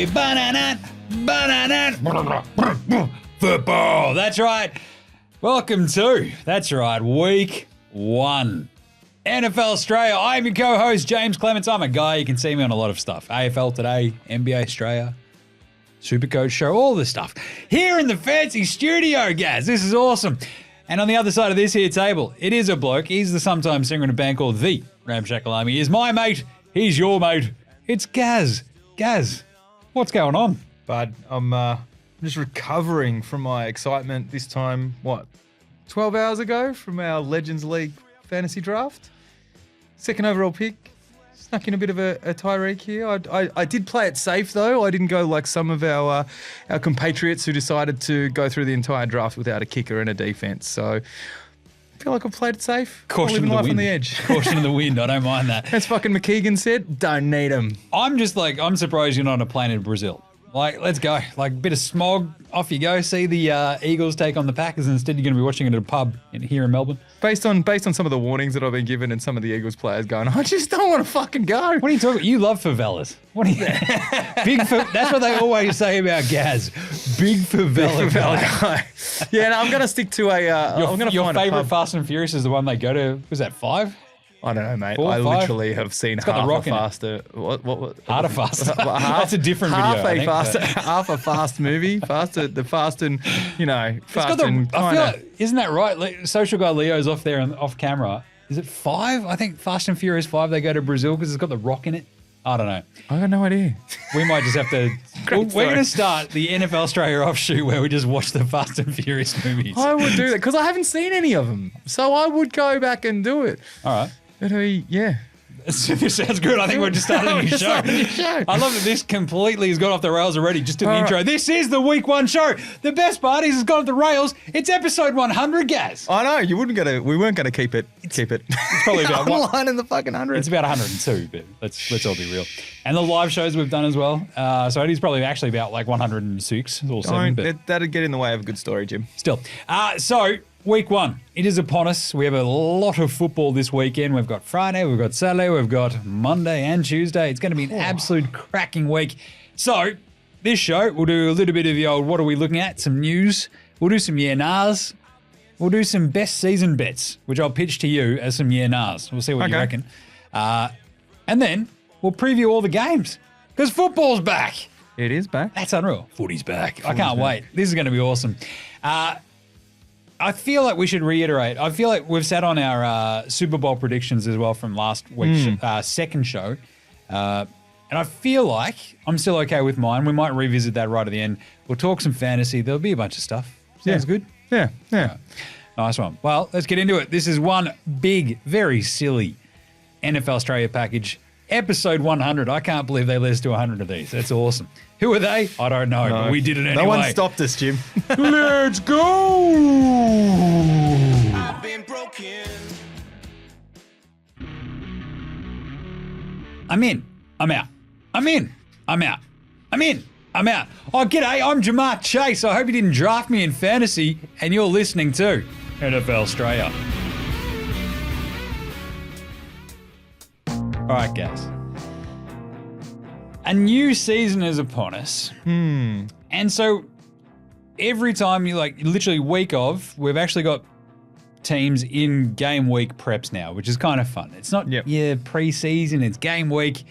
play banana football. That's right. Welcome to, that's right, week 1. NFL Straya. I'm your co-host, James Clements. I'm a guy. You can see me on a lot of stuff. AFL Today, NBA Straya, Supercoach Show, all this stuff. Here in the fancy studio, guys. This is awesome. And on the other side of this here table, it is a bloke. He's the sometimes singer in a band called The Ramshackle Army. He's my mate. He's your mate. It's Gaz. Gaz, what's going on? Bud, I'm just recovering from my excitement this time, 12 hours ago from our Legends League fantasy draft. Second overall pick. Snuck in a bit of a Tyreek here. I did play it safe, though. I didn't go like some of our compatriots who decided to go through the entire draft without a kicker and a defense. So I feel like I played it safe. Caution living to the life wind. on the edge. Caution to the wind. I don't mind that. As fucking McKeegan said, don't need them. I'm surprised you're not on a plane in Brazil. Like, let's go. Like, a bit of smog, off you go. See the Eagles take on the Packers, and instead you're going to be watching it at a pub here in Melbourne. Based on some of the warnings that I've been given and some of the Eagles players going, I just don't want to fucking go. What are you talking about? You love favelas. What are you? That's what they always say about Gaz. Big favela guy. Yeah, no, I'm going to stick to a... Your favourite Fast and Furious is the one they go to, was that 5? I don't know, mate. 4, I 5? literally have seen half a faster... What? Harder faster. That's a different video. Half a fast movie. Fast and, fast and I kind feel of... like, isn't that right? Social guy Leo's off there and off camera. Is it 5? I think Fast and Furious 5, they go to Brazil because it's got the Rock in it. I don't know. I got no idea. We might just have to... We're going to start the NFL Straya offshoot where we just watch the Fast and Furious movies. I would do that because I haven't seen any of them. So I would go back and do it. All right. But yeah. This sounds good. I think we're just starting a new show. I love that this completely has gone off the rails already, just in the intro. This is the week 1 show. The best part is it's gone off the rails. It's episode 100, Gaz. I know. We weren't going to keep it. It's probably about one line in the fucking 100. It's about 102, but let's all be real. And the live shows we've done as well. So it is probably actually about like 106 or 7. But that'd get in the way of a good story, Jim. Still. So week 1, it is upon us. We have a lot of football this weekend. We've got Friday, we've got Saturday, we've got Monday and Tuesday. It's going to be an absolute cracking week. So this show, we'll do a little bit of the old, what are we looking at? Some news. We'll do some yeah-nahs. We'll do some best season bets, which I'll pitch to you as some yeah-nahs. We'll see what you reckon. And then we'll preview all the games because football's back. It is back. That's unreal. Footy's back. I can't wait. This is going to be awesome. I feel like we should reiterate. I feel like we've sat on our Super Bowl predictions as well from last week's second show. And I feel like I'm still okay with mine. We might revisit that right at the end. We'll talk some fantasy. Therell be a bunch of stuff. Sounds good? Yeah. Right. Nice one. Well, let's get into it. This is one big, very silly NFL Straya package. Episode 100. I can't believe they let us do 100 of these. That's awesome. Who are they? I don't know, but we did it anyway. No one stopped us, Jim. Let's go! I've been broken. I'm in. I'm out. I'm in. I'm out. I'm in. I'm out. Oh, g'day. I'm Jamar Chase. I hope you didn't draft me in fantasy and you're listening to NFL Straya. All right, guys. A new season is upon us. And so every time you literally week of, we've actually got teams in game week preps now, which is kind of fun. It's not preseason, it's game week.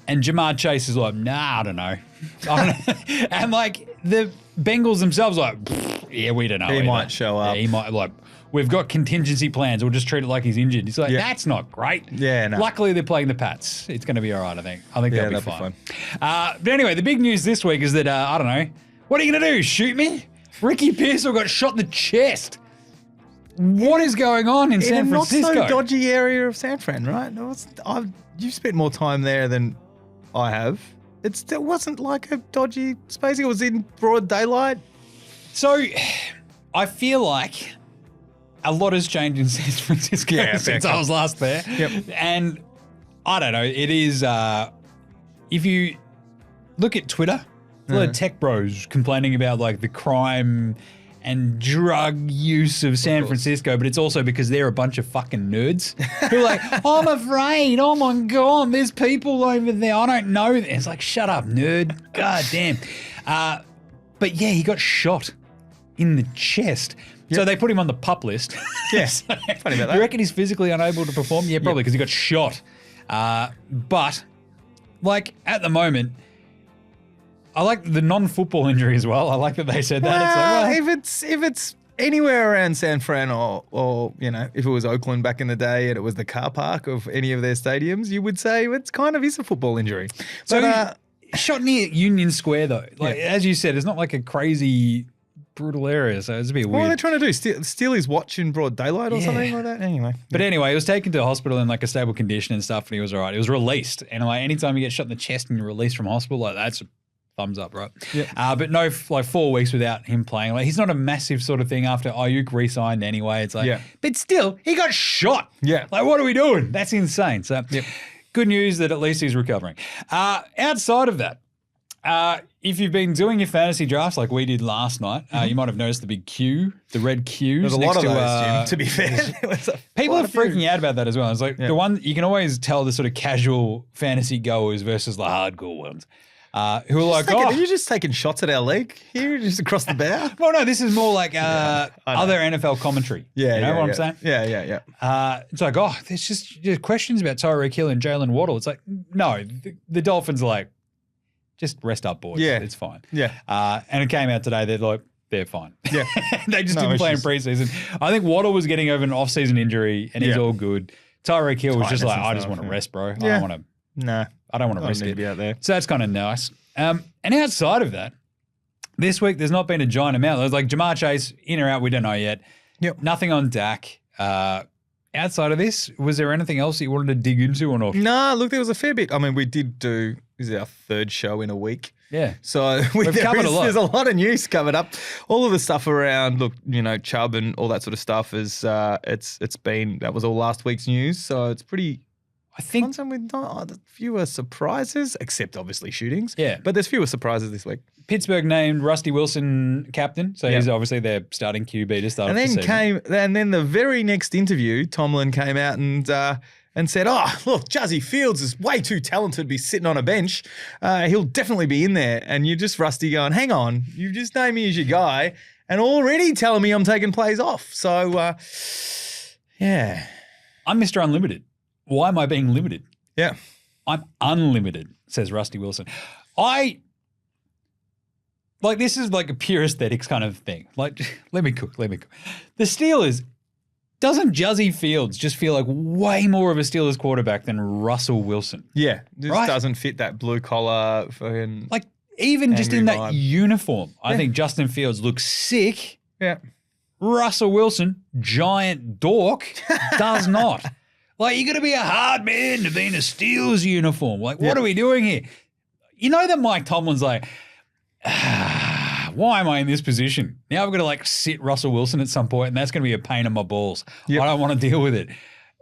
And Jamar Chase is like, nah, I don't know. And the Bengals themselves are like, yeah, we don't know. He might show up. Yeah, he might we've got contingency plans. We'll just treat it like he's injured. He's like, that's not great. Yeah, no. Luckily, they're playing the Pats. It's going to be all right, I think. I think they'll be fine. But anyway, the big news this week is that, I don't know, what are you going to do? Shoot me? Ricky Pearsall got shot in the chest. What is going on in San Francisco? In a not so dodgy area of San Fran, right? You've spent more time there than I have. It wasn't like a dodgy space. It was in broad daylight. So, I feel like a lot has changed in San Francisco since I was last there. Yep. And I don't know, it is, if you look at Twitter, a lot of tech bros complaining about the crime and drug use of San Francisco, but it's also because they're a bunch of fucking nerds who are like, I'm afraid, oh my God, there's people over there, I don't know. It's like, shut up, nerd. God damn. But yeah, he got shot in the chest. Yep. So they put him on the pup list. Yes, So, funny about that. you reckon he's physically unable to perform? Yeah, probably, because he got shot. But, like, at the moment, I like the non-football injury as well. I like that they said that. It's like, if it's anywhere around San Fran or if it was Oakland back in the day and it was the car park of any of their stadiums, you would say it's kind of is a football injury. So shot near Union Square though. Like as you said, it's not like a crazy brutal area, so it's a bit weird. What are they trying to do? Steal his watch in broad daylight or something like that? Anyway. But anyway, he was taken to the hospital in like a stable condition and stuff, and he was all right. He was released. And like anytime you get shot in the chest and you're released from hospital, like that's a thumbs up, right? Yeah. But no, like 4 weeks without him playing. Like he's not a massive sort of thing after Ayuk re-signed anyway. It's like, but still, he got shot. Yeah. Like what are we doing? That's insane. So good news that at least he's recovering. Outside of that, if you've been doing your fantasy drafts like we did last night, you might have noticed the big queue, the red queues. There's a lot of those, Jim, to be fair. People are freaking out about that as well. It's like the one, you can always tell the sort of casual fantasy goers versus the hardcore ones. Who are like, are you just taking shots at our league here, just across the bow? Well, no, this is more like other NFL commentary. Yeah, you know what I'm saying? Yeah. It's like, there's just questions about Tyreek Hill and Jalen Waddle. It's like, no, the Dolphins are like, just rest up, boys. Yeah. It's fine. Yeah. And it came out today, they're like, they're fine. Yeah. They just didn't play in preseason. I think Waddle was getting over an off-season injury and he's all good. Tyreek Hill was just like, I just want to rest, bro. Yeah. I don't want to risk it. To be out there. So that's kind of nice. And outside of that, this week there's not been a giant amount. There's like Jamar Chase, in or out, we don't know yet. Yep. Nothing on Dak. Outside of this, was there anything else that you wanted to dig into or not? No, look, there was a fair bit. I mean, we did do, this is our third show in a week. Yeah. So we've covered a lot. There's a lot of news coming up. All of the stuff around, look, Chubb and all that sort of stuff is, that was all last week's news. So it's pretty, I think with fewer surprises, except obviously shootings. Yeah. But there's fewer surprises this week. Pittsburgh named Rusty Wilson captain, so he's obviously their starting QB to start. And then the very next interview, Tomlin came out and said, "Oh, look, Juzzy Fields is way too talented to be sitting on a bench. He'll definitely be in there." And you're just Rusty going, "Hang on, you just named me as your guy, and already telling me I'm taking plays off." So, I'm Mr. Unlimited. Why am I being limited? Yeah, I'm unlimited," says Rusty Wilson. This is like a pure aesthetics kind of thing. Like, let me cook. The Steelers, doesn't Juzzy Fields just feel like way more of a Steelers quarterback than Russell Wilson? Yeah, just doesn't fit that blue collar fucking. Like, even just in that vibe. Uniform, I think Justin Fields looks sick. Yeah. Russell Wilson, giant dork, does not. Like, you got to be a hard man to be in a Steelers uniform. Like, what are we doing here? You know that Mike Tomlin's like, why am I in this position? Now I've got to like sit Russell Wilson at some point, and that's going to be a pain in my balls. Yep. I don't want to deal with it.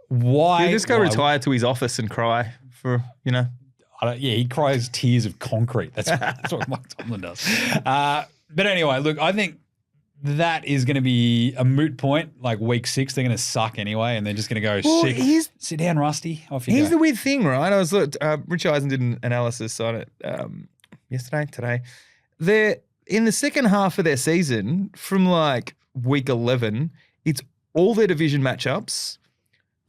Why? He'll just go retire to his office and cry for, he cries tears of concrete. That's what Mike Tomlin does. But anyway, look, I think that is going to be a moot point. Like week 6, they're going to suck anyway, and they're just going to go sit down, Rusty. Off you go. Here's the weird thing, right? Rich Eisen did an analysis on it today. They're in the second half of their season, from like week 11, it's all their division matchups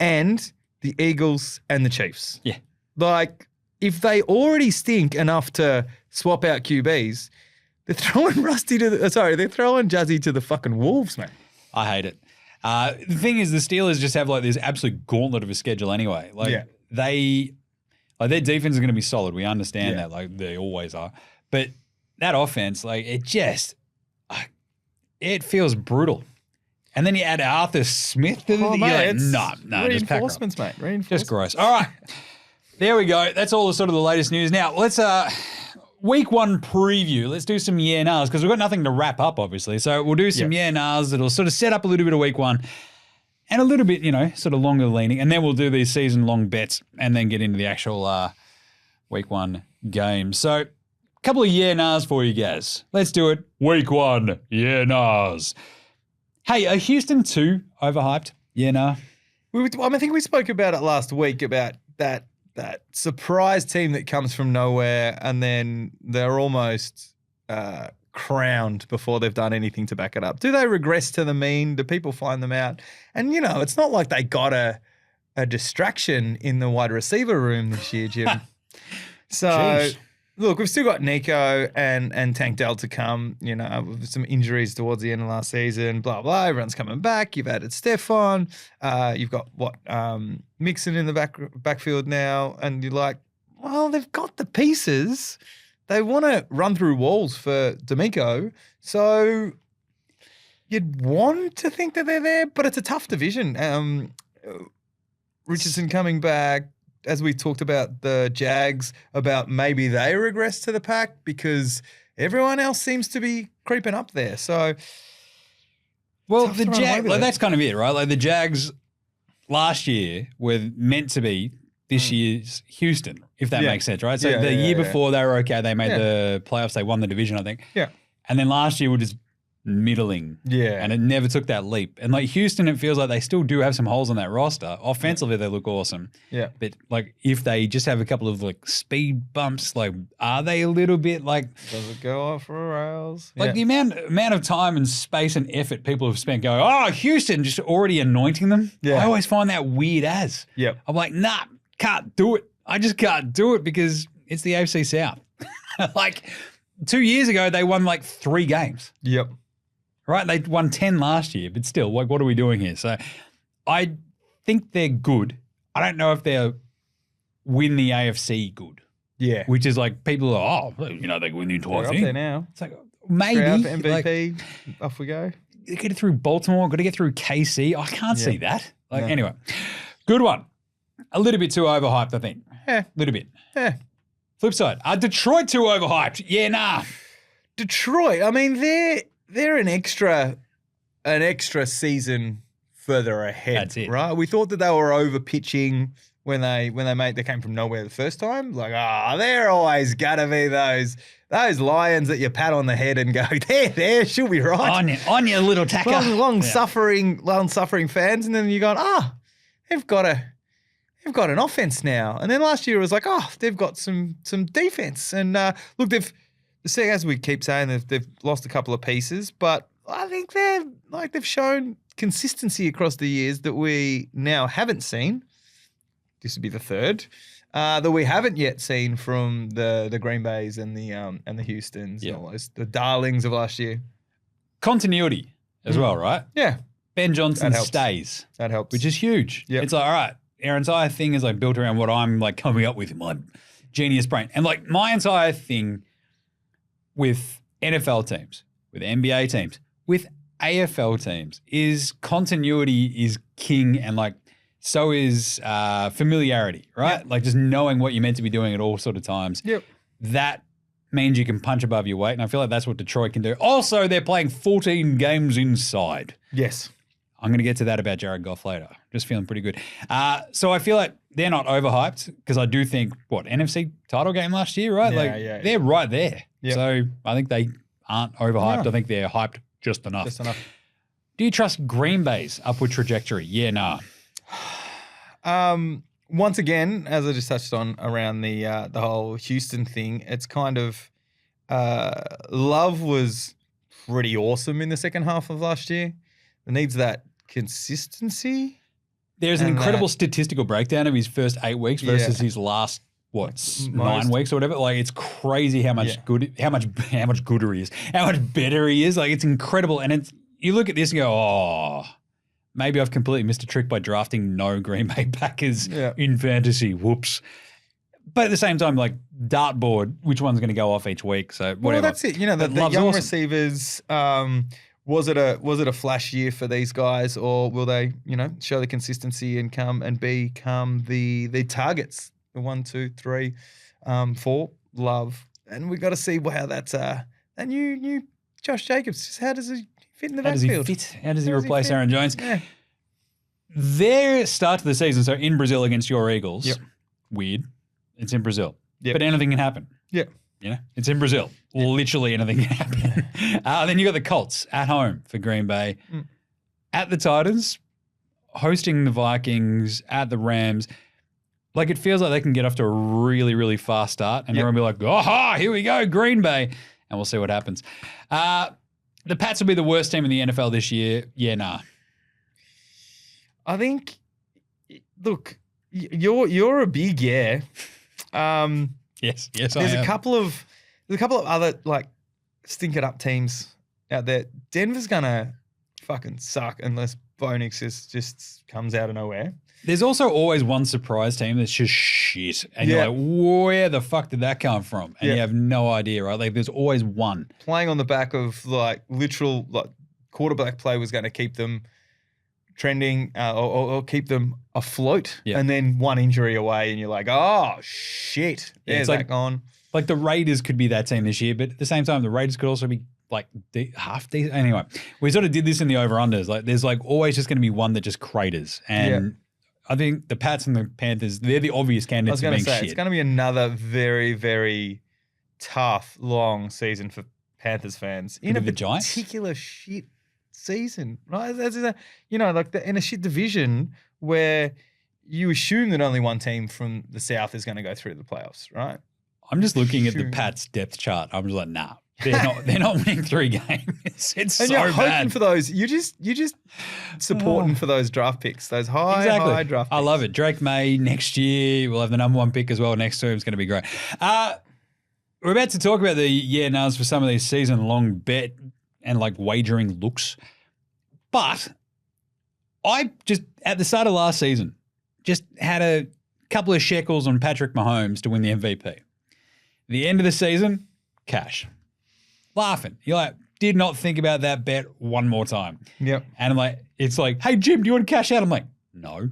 and the Eagles and the Chiefs. Yeah. Like, if they already stink enough to swap out QBs, they're throwing they're throwing Juzzy to the fucking Wolves, man. I hate it. The thing is, the Steelers just have like this absolute gauntlet of a schedule anyway. Like their defense is going to be solid. We understand that, like they always are. But that offense, like it feels brutal. And then you add Arthur Smith to the just pack reinforcements, mate. Reinforcements. Just gross. All right. There we go. That's all the sort of the latest news. Now, let's week 1 preview. Let's do some yeah-nahs because we've got nothing to wrap up, obviously. So we'll do some yeah-nahs that'll sort of set up a little bit of week 1 and a little bit, sort of longer leaning. And then we'll do these season-long bets and then get into the actual week 1 game. So Couple of yeah-nahs for you guys. Let's do it. Week 1, yeah-nahs. Hey, are Houston too overhyped? Yeah-nah. I think we spoke about it last week about that surprise team that comes from nowhere and then they're almost crowned before they've done anything to back it up. Do they regress to the mean? Do people find them out? And, it's not like they got a distraction in the wide receiver room this year, Jim. So, Jeez. Look, we've still got Nico and Tank Dell to come, with some injuries towards the end of last season, blah, blah. Everyone's coming back. You've added Stefan. You've got, Mixon in the backfield now. And you're like, well, they've got the pieces. They want to run through walls for D'Amico. So you'd want to think that they're there, but it's a tough division. Richardson coming back. As we talked about the Jags, about maybe they regress to the pack because everyone else seems to be creeping up there. So, well, the Jags, that's kind of it, right? Like the Jags last year were meant to be this year's Houston, if that makes sense, right? So the year before they were okay. They made the playoffs. They won the division, I think. Yeah. And then last year were just middling. Yeah. And it never took that leap. And like Houston, it feels like they still do have some holes on that roster. Offensively, they look awesome. Yeah. But like if they just have a couple of like speed bumps, like are they a little bit like does it go off for rails? Like the amount of time and space and effort people have spent going, oh, Houston, just already anointing them. Yeah. I always find that weird as. Yep. I'm like, nah, can't do it. I just can't do it because it's the AFC South. Like 2 years ago, they won like 3 games. Yep. Right? They won 10 last year, but still, like, what are we doing here? So I think they're good. I don't know if they'll win the AFC good. Yeah. Which is like people are, they win the entire They're thing. up there now. It's like, maybe. Straight up MVP, off we go. Get it through Baltimore, got to get through KC. I can't see that. Like, anyway, good one. A little bit too overhyped, I think. Yeah. A little bit. Yeah. Flip side, are Detroit too overhyped? Yeah, nah. Detroit, I mean, they're an extra season further ahead. That's it. Right? We thought that they were over pitching when they came from nowhere the first time. Like, they're always gotta be those lions that you pat on the head and go, there, she'll be right. On your little tacker. Long suffering fans, and then you go, they've got an offense now. And then last year it was like, they've got some defense. And look, as we keep saying, they've lost a couple of pieces, but I think they've shown consistency across the years that we now haven't seen. This would be the third that we haven't yet seen from the Green Bays and the Houstons, the darlings of last year. Continuity as well, right? Yeah. Ben Johnson stays. That helps. Which is huge. Yep. It's like, all right, our entire thing is like built around what I'm like coming up with in my genius brain. And like my entire thing with NFL teams, with NBA teams, with AFL teams is continuity is king, and like so is familiarity, right? Yep. Like just knowing what you're meant to be doing at all sort of times. Yep. That means you can punch above your weight, and I feel like that's what Detroit can do. Also, they're playing 14 games inside. Yes. I'm going to get to that about Jared Goff later. Just feeling pretty good. So I feel like they're not overhyped because I do think, NFC title game last year, right? They're right there. Yep. So I think they aren't overhyped. I think they're hyped just enough. Just enough. Do you trust Green Bay's upward trajectory? Yeah, nah. Once again, as I just touched on around the whole Houston thing, it's kind of Love was pretty awesome in the second half of last year. It needs that consistency. There's an incredible statistical breakdown of his first 8 weeks versus his last 9 weeks or whatever. Like it's crazy how much how much gooder he is, how much better he is. Like it's incredible. And you look at this and go, maybe I've completely missed a trick by drafting no Green Bay Packers in fantasy. Whoops. But at the same time, like dartboard, which one's going to go off each week? So whatever. Well, that's it. The young receivers. Was it a flash year for these guys, or will they, show the consistency and come and become the targets, the 1, 2, 3, 4 Love, and we got to see how that's that new Josh Jacobs. How does he fit in the backfield? How does he replace Aaron Jones? Yeah. Their start to the season, so in Brazil against your Eagles. Yep. Weird. It's in Brazil. Yep. But anything can happen. Yep. You know, it's in Brazil. Literally anything can happen. Then you got the Colts at home for Green Bay, at the Titans, hosting the Vikings, at the Rams. Like, it feels like they can get off to a really, really fast start, and everyone will be like, "Aha, here we go, Green Bay," and we'll see what happens. The Pats will be the worst team in the NFL this year. Yeah, nah. I think. Look, you're a big Yes, there's a couple of other like stink it up teams out there. Denver's gonna fucking suck unless Bo Nix just comes out of nowhere. There's also always one surprise team that's just shit, and you're like, where the fuck did that come from? And you have no idea, right? Like, there's always one playing on the back of like literal like quarterback play was going to keep them trending or keep them afloat, and then one injury away, and you're like, oh shit, there's that gone. Like the Raiders could be that team this year, but at the same time, the Raiders could also be like half decent. Anyway, we sort of did this in the over-unders. Like, there's like always just going to be one that just craters, and I think the Pats and the Panthers, they're the obvious candidates for being shit. It's going to be another very, very tough, long season for Panthers fans in a particular shit season, right? You know, like in a shit division where you assume that only one team from the South is going to go through the playoffs, right? I'm just looking at the Pats depth chart. I'm just like, nah. They're not winning 3 games. It's and so you're hoping bad for those. You just supporting for those draft picks, those high draft picks. I love it. Drake May next year. We'll have the number 1 pick as well next to him. It's going to be great. We're about to talk about the nows for some of these season-long bet and like wagering looks. But I just, at the start of last season, just had a couple of shekels on Patrick Mahomes to win the MVP. The end of the season, cash. Laughing. You're like, did not think about that bet one more time. Yep. And I'm like, it's like, hey, Jim, do you want to cash out? I'm like, no.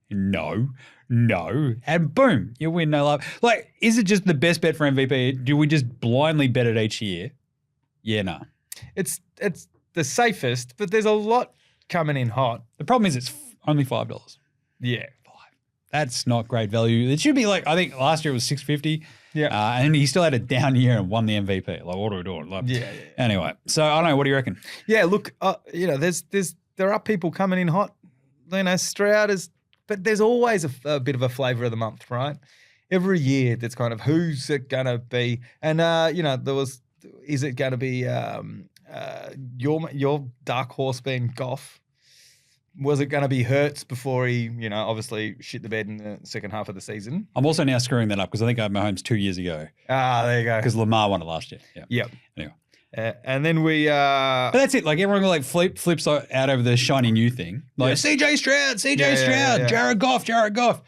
And boom, you win no love. Like, is it just the best bet for MVP? Do we just blindly bet it each year? Yeah, no. It's the safest, but there's a lot coming in hot. The problem is it's only $5. Yeah. That's not great value. It should be like, I think last year it was $6.50. Yeah. And he still had a down year and won the MVP. Like, what are we doing? Like, Anyway, so I don't know. What do you reckon? Yeah, look, you know, there are people coming in hot. You know, Stroud is, but there's always a bit of a flavor of the month, right? Every year, that's kind of who's it gonna be, and you know, is it gonna be your dark horse being Goff? Was it going to be Hurts before he, you know, obviously shit the bed in the second half of the season? I'm also now screwing that up because I think I had Mahomes 2 years ago. There you go. Because Lamar won it last year. Yeah. Yep. Anyway. And then we... But that's it. Like, everyone like flips out over the shiny new thing. Like, CJ Stroud, Jared Goff.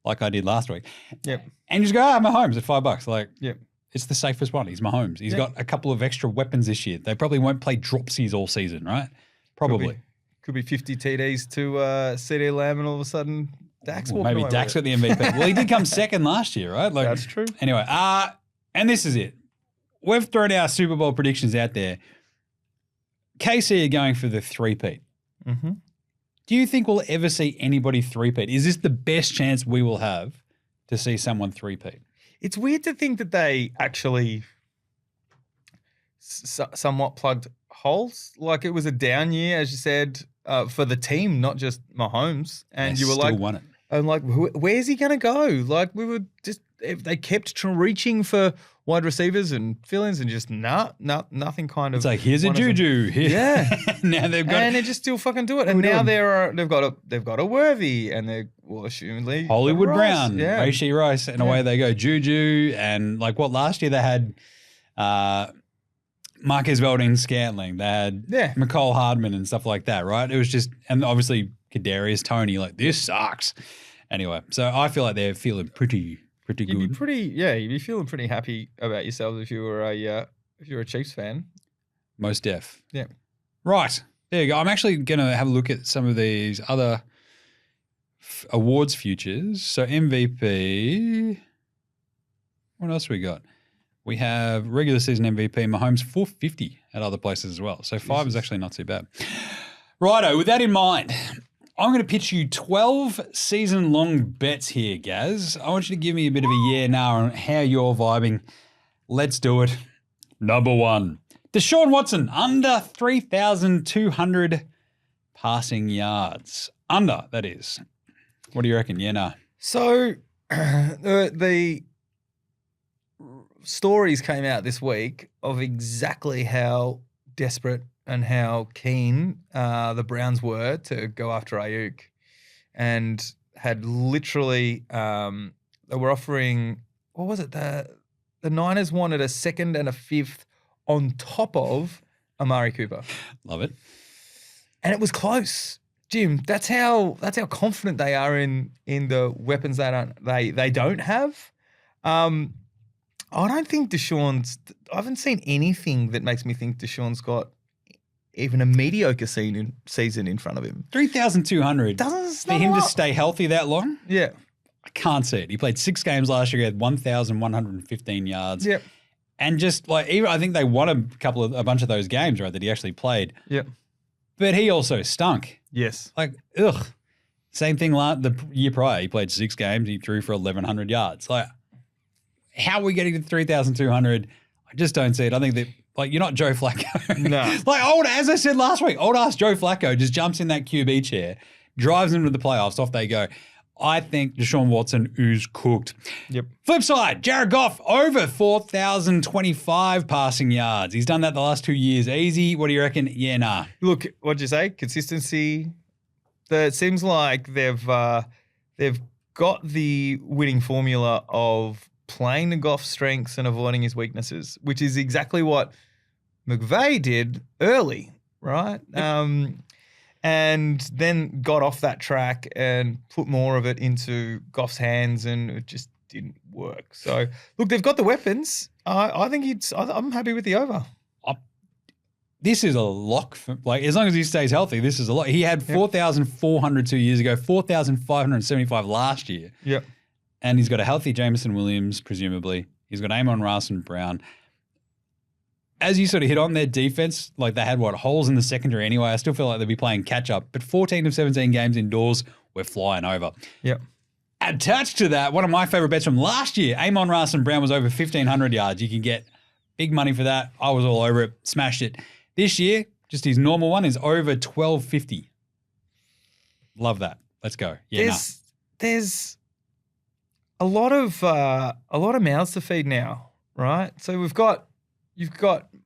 Like I did last week. Yep. And you just go, Mahomes at $5. Like, it's the safest one. He's Mahomes. He's got a couple of extra weapons this year. They probably won't play dropsies all season, right? Probably. Could be 50 TDs to CD Lamb, and all of a sudden Dak's walking away. Maybe Dak's got the MVP. Well, he did come second last year, right? Like, that's true. Anyway, and this is it. We've thrown our Super Bowl predictions out there. KC are going for the three-peat. Mm-hmm. Do you think we'll ever see anybody three-peat? Is this the best chance we will have to see someone three-peat? It's weird to think that they actually somewhat plugged holes. Like, it was a down year, as you said, for the team, not just Mahomes. And you were like, won it. I'm like, where's he going to go? Like, we were just, they kept reaching for wide receivers and fill-ins and just nothing kind of. It's like, here's a Juju. Yeah. Now they've got. And they just still fucking do it. And now they've got a Worthy, and they're, well, assumedly Hollywood Brown, yeah. Rashee Rice, and away they go. Juju, and like last year they had Marquez Valdez-Scantling, they had McCole Hardman and stuff like that, right? It was just, and obviously Kadarius Toney, like, this sucks. Anyway, so I feel like they're feeling pretty good. You'd be feeling pretty happy about yourselves if you were a Chiefs fan. Most def. Yeah. Right. There you go. I'm actually going to have a look at some of these other awards futures. So MVP. What else we got? We have regular season MVP, Mahomes 450 at other places as well. So 5 is actually not too bad. Righto, with that in mind, I'm going to pitch you 12 season-long bets here, Gaz. I want you to give me a bit of a yeah, nah on how you're vibing Let's do it. Number 1. Deshaun Watson, under 3,200 passing yards. Under, that is. What do you reckon? Yeah, no. So the stories came out this week of exactly how desperate and how keen the Browns were to go after Ayuk, and had literally they were offering, what was it? The Niners wanted a second and a fifth on top of Amari Cooper. Love it. And it was close. Jim, that's how confident they are in the weapons they don't have. I don't think I haven't seen anything that makes me think Deshaun's got even a mediocre season in front of him. 3,200. For him to stay healthy that long? Yeah. I can't see it. He played 6 games last year. He had 1,115 yards. Yep. And just like, even I think they won a bunch of those games, right, that he actually played. Yep. But he also stunk. Yes. Like, ugh. Same thing the year prior. He played 6 games. He threw for 1,100 yards. Like, how are we getting to 3,200? I just don't see it. I think that, like, you're not Joe Flacco. No. Like, as I said last week, old-ass Joe Flacco just jumps in that QB chair, drives into the playoffs, off they go. I think Deshaun Watson is cooked. Yep. Flip side, Jared Goff, over 4,025 passing yards. He's done that the last 2 years. Easy. What do you reckon? Yeah, nah. Look, what'd you say? Consistency. It seems like they've got the winning formula of playing to Goff's strengths and avoiding his weaknesses, which is exactly what McVay did early, right? Yep. And then got off that track and put more of it into Goff's hands, and it just didn't work. So, look, they've got the weapons. I think I'm happy with the over. This is a lock. As long as he stays healthy, this is a lock. He had 4,400 2 years ago, 4,575 last year. Yep. And he's got a healthy Jameson Williams, presumably. He's got Amon-Ra St. Brown. As you sort of hit on their defense, like they had holes in the secondary anyway. I still feel like they'll be playing catch up. But 14 of 17 games indoors, we're flying over. Yep. Attached to that, one of my favorite bets from last year, Amon-Ra St. Brown was over 1,500 yards. You can get big money for that. I was all over it, smashed it. This year, just his normal one is over 1,250. Love that. Let's go. Yeah, there's a lot of mouths to feed now, right? So you've got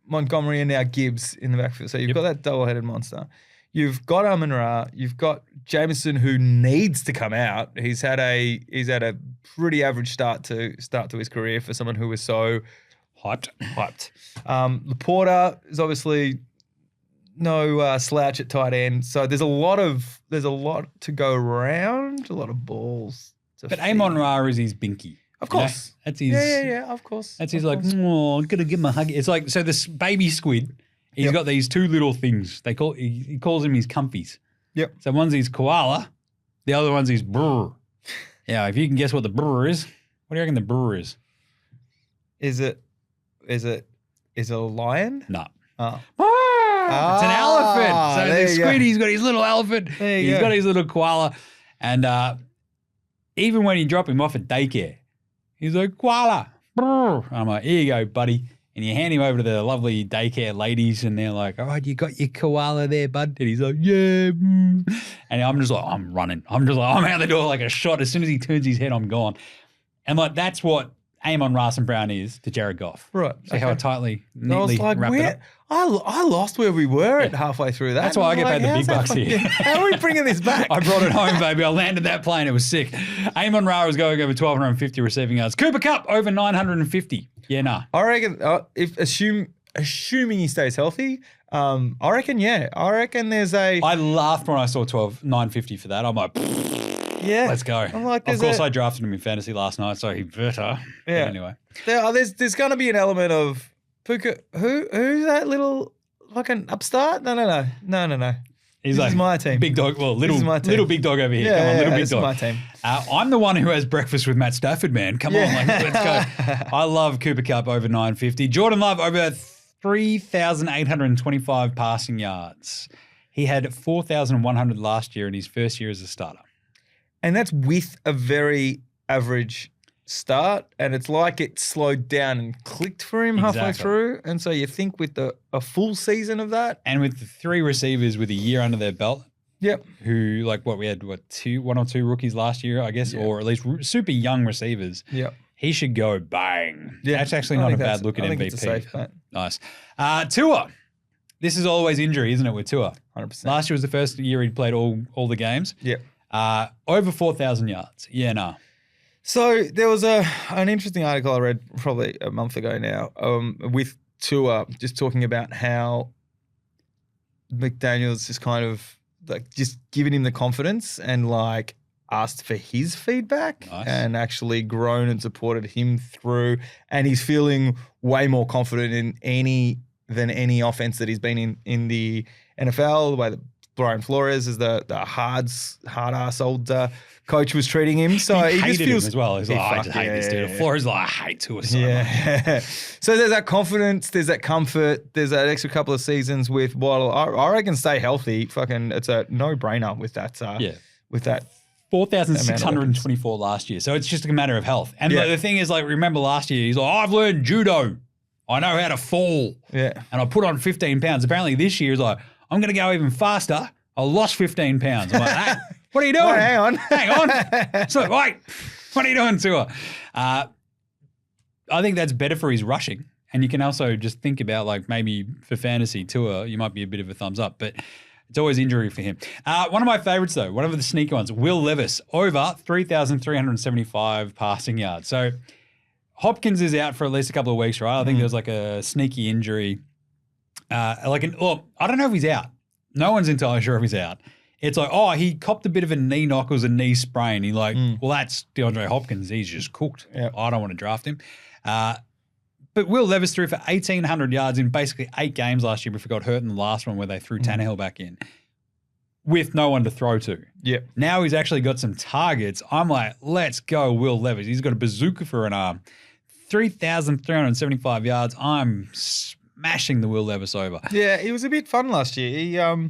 Montgomery and now Gibbs in the backfield. So you've got that double-headed monster. You've got Amon-Ra. You've got Jameson, who needs to come out. He's had a pretty average start to his career for someone who was so hyped. Laporta is obviously no slouch at tight end. So there's a lot to go around. A lot of balls. But Amon-Ra is his binky. Of course. That's his. Yeah, of course. That's his I'm going to give him a hug. It's like, so this baby squid, he's got these 2 little things. He calls them his comfies. Yep. So one's his koala, the other one's his brr. Yeah, if you can guess what the brr is, what do you reckon the brr is? Is it a lion? No. Oh. It's an elephant. So the squid, he's got his little elephant. He's got his little koala. And even when you drop him off at daycare, he's like, koala. Brr. And I'm like, here you go, buddy. And you hand him over to the lovely daycare ladies, and they're like, all right, you got your koala there, bud? And he's like, yeah. And I'm just like, I'm running. I'm out the door like a shot. As soon as he turns his head, I'm gone. And like, that's what Amon-Ra St. Brown is to Jared Goff. Right. See how it neatly wrapped it up? I lost where we were at halfway through that. That's why I get paid the big bucks here. How are we bringing this back? I brought it home, baby. I landed that plane. It was sick. Amon-Ra was going over 1,250 receiving yards. Cooper Kupp over 950. Yeah, nah. I reckon assuming he stays healthy, I reckon, yeah. I reckon there's a... I laughed when I saw 950 for that. I'm like, yeah, let's go. I'm like, of course, I drafted him in fantasy last night, so he better. Yeah. But anyway. There's going to be an element of... Puka, who's that little fucking upstart? No. He's this like, is my team. Big dog. Well, little big dog over here. Yeah, Come on, little big this dog. is my team. I'm the one who has breakfast with Matt Stafford, man. Come on, let's go. I love Cooper Kupp over 950. Jordan Love over 3,825 passing yards. He had 4,100 last year in his first year as a starter. And that's with a very average start, and it's like it slowed down and clicked for him halfway through. And so you think with a full season of that. And with the 3 receivers with a year under their belt. Yep. Who, we had, 1 or 2 rookies last year, I guess, or at least super young receivers. Yep. He should go bang. Yeah. That's actually not a bad look at MVP. It's a safe bet. Nice. Tua. This is always injury, isn't it, with Tua? 100%. Last year was the first year he'd played all the games. Yep. Over 4,000 yards. Yeah, no. So there was an interesting article I read probably a month ago now with Tua just talking about how McDaniel's just kind of just giving him the confidence and asked for his feedback and actually grown and supported him through. And he's feeling way more confident than any offense that he's been in the NFL. The way that Brian Flores is the hard-ass old coach was treating him. So he just hated feels him as well. He's I just hate this dude. Flores I hate Tua so much. So there's that confidence, there's that comfort, there's that extra couple of seasons with Waddle. I reckon stay healthy. It's a no-brainer with that. With that. 4,624 last year. So it's just a matter of health. And the thing is, remember last year, he's I've learned judo. I know how to fall. Yeah. And I put on 15 pounds. Apparently this year, he's I'm going to go even faster. I lost 15 pounds. I'm hey, what are you doing? Well, hang on. So, wait, what are you doing, Tua? I think that's better for his rushing. And you can also just think about, maybe for fantasy, Tua, you might be a bit of a thumbs up. But it's always injury for him. One of my favorites, though, one of the sneaky ones, Will Levis, over 3,375 passing yards. So Hopkins is out for at least a couple of weeks, right? I think there was a sneaky injury. I don't know if he's out. No one's entirely sure if he's out. It's he copped a bit of a knee knock, or a knee sprain. He's well, that's DeAndre Hopkins. He's just cooked. Yep. I don't want to draft him. But Will Levis threw for 1,800 yards in basically 8 games last year before he got hurt in the last one where they threw Tannehill back in with no one to throw to. Yep. Now he's actually got some targets. I'm let's go Will Levis. He's got a bazooka for an arm. 3,375 yards. I'm smashing the Will Levis over. Yeah, he was a bit fun last year. He got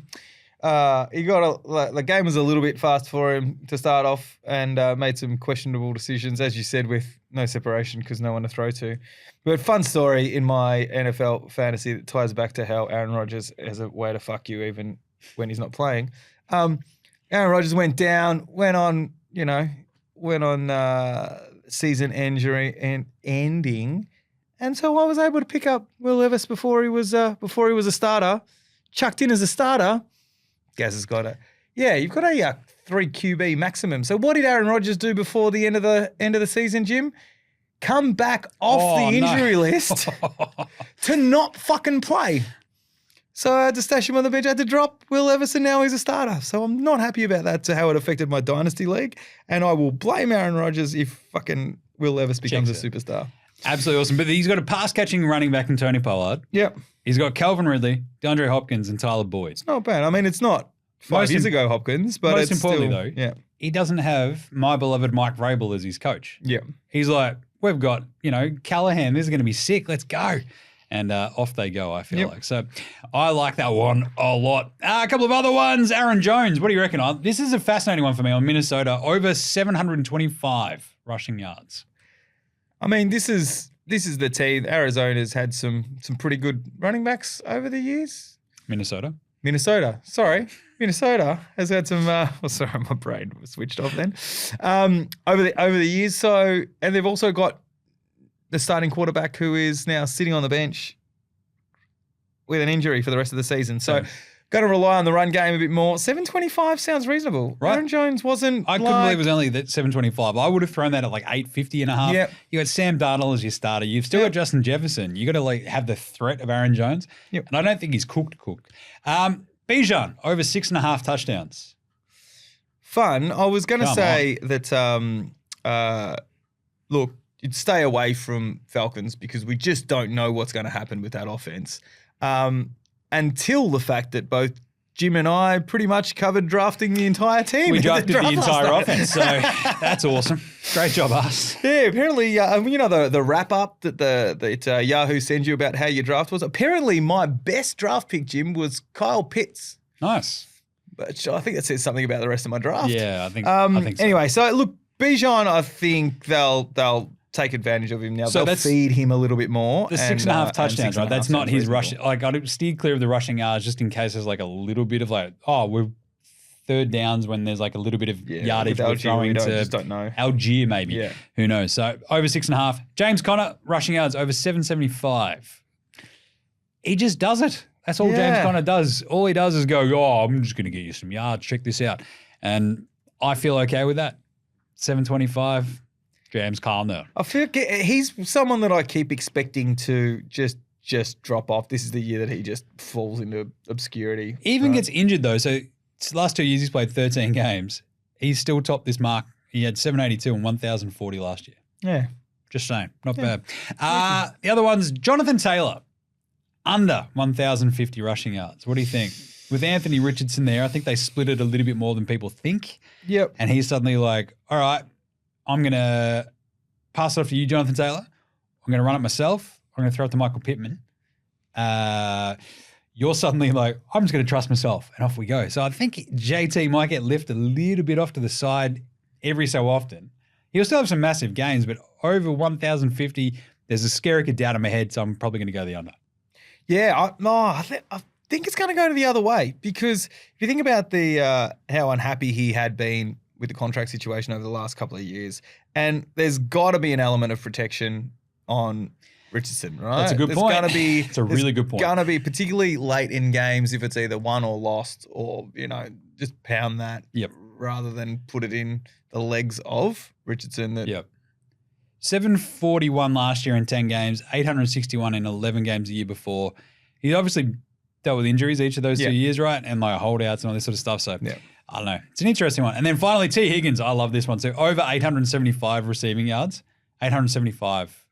the game was a little bit fast for him to start off and made some questionable decisions, as you said, with no separation because no one to throw to. But fun story in my NFL fantasy that ties back to how Aaron Rodgers has a way to fuck you even when he's not playing. Aaron Rodgers went down, went on season injury and ending. And so I was able to pick up Will Levis before he was a starter, chucked in as a starter. Gaz has got you've got a 3 QB maximum. So what did Aaron Rodgers do before the end of the season, Jim? Come back off the injury list to not fucking play. So I had to stash him on the bench. I had to drop Will Levis, and now he's a starter. So I'm not happy about that, to how it affected my dynasty league. And I will blame Aaron Rodgers if fucking Will Levis becomes a superstar. Absolutely awesome. But he's got a pass-catching running back in Tony Pollard. Yep. He's got Calvin Ridley, DeAndre Hopkins, and Tyler Boyd. It's not bad. I mean, it's not 5 years ago Hopkins, but most importantly, though, he doesn't have my beloved Mike Vrabel as his coach. Yeah. He's we've got, Callahan. This is going to be sick. Let's go. And off they go, I feel like. So I like that one a lot. A couple of other ones. Aaron Jones, what do you reckon? This is a fascinating one for me on Minnesota. Over 725 rushing yards. I mean, this is the team. Arizona's had some pretty good running backs over the years. Minnesota, sorry. Minnesota has had some, sorry, my brain was switched off then. Over the years. So, and they've also got the starting quarterback who is now sitting on the bench with an injury for the rest of the season. So, got to rely on the run game a bit more. 725 sounds reasonable. Right. Aaron Jones wasn't. I couldn't believe it was only that 725. I would have thrown that at 850 and a half. Yep. You got Sam Darnold as your starter. You've still got Justin Jefferson. You got to have the threat of Aaron Jones. Yep. And I don't think he's cooked. Bijan over 6.5 touchdowns. Fun. I was going to say that. Look, you'd stay away from Falcons because we just don't know what's going to happen with that offense. Until the fact that both Jim and I pretty much covered drafting the entire team. We drafted the entire offense, so that's awesome. Great job, us. Yeah, apparently, the wrap-up that Yahoo sends you about how your draft was, apparently my best draft pick, Jim, was Kyle Pitts. Nice. But I think that says something about the rest of my draft. Yeah, I think so. Anyway, so look, Bijan, I think they'll take advantage of him now. So they'll feed him a little bit more. The 6.5 touchdowns, right? That's not his rush. Like, I'd steer clear of the rushing yards just in case there's like a little bit of like, we're third downs when there's like a little bit of yardage we're throwing to just don't know. Algier maybe. Yeah. Who knows? So over 6.5. James Conner, rushing yards over 775. He just does it. That's all James Conner does. All he does is go, I'm just going to get you some yards. Check this out. And I feel okay with that. 725. James Conner. I feel he's someone that I keep expecting to just drop off. This is the year that he just falls into obscurity. Even gets injured though. So last 2 years he's played 13 games. He's still topped this mark. He had 782 and 1,040 last year. Yeah. Just saying. Not bad. The other one's Jonathan Taylor. Under 1,050 rushing yards. What do you think? With Anthony Richardson there, I think they split it a little bit more than people think. Yep. And he's suddenly like, all right, I'm going to pass it off to you, Jonathan Taylor. I'm going to run it myself. I'm going to throw it to Michael Pittman. You're suddenly like, I'm just going to trust myself, and off we go. So I think JT might get lifted a little bit off to the side every so often. He'll still have some massive gains, but over 1,050, there's a scary doubt in my head, so I'm probably going to go the under. Yeah, I think it's going to go to the other way, because if you think about the how unhappy he had been with the contract situation over the last couple of years, and there's got to be an element of protection on Richardson, right? That's a good point. It's a really good point. There's going to be, particularly late in games, if it's either won or lost, or, just pound that rather than put it in the legs of Richardson. 741 last year in 10 games, 861 in 11 games the year before. He obviously dealt with injuries each of those 2 years, right? And like holdouts and all this sort of stuff. So I don't know. It's an interesting one. And then finally, T. Higgins. I love this one too. Over 875 receiving yards. 875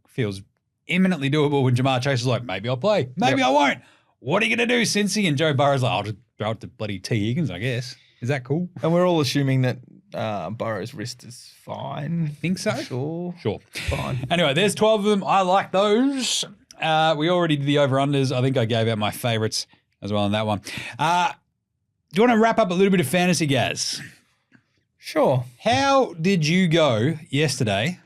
feels imminently doable when Jamar Chase is like, maybe I'll play. Maybe I won't. What are you going to do, Cincy? And Joe Burrow's like, I'll just throw it to bloody T. Higgins, I guess. Is that cool? And we're all assuming that Burrow's wrist is fine. I think so. Sure. Fine. Anyway, there's 12 of them. I like those. We already did the over-unders. I think I gave out my favorites as well on that one. Do you want to wrap up a little bit of fantasy, Gaz? Sure. How did you go yesterday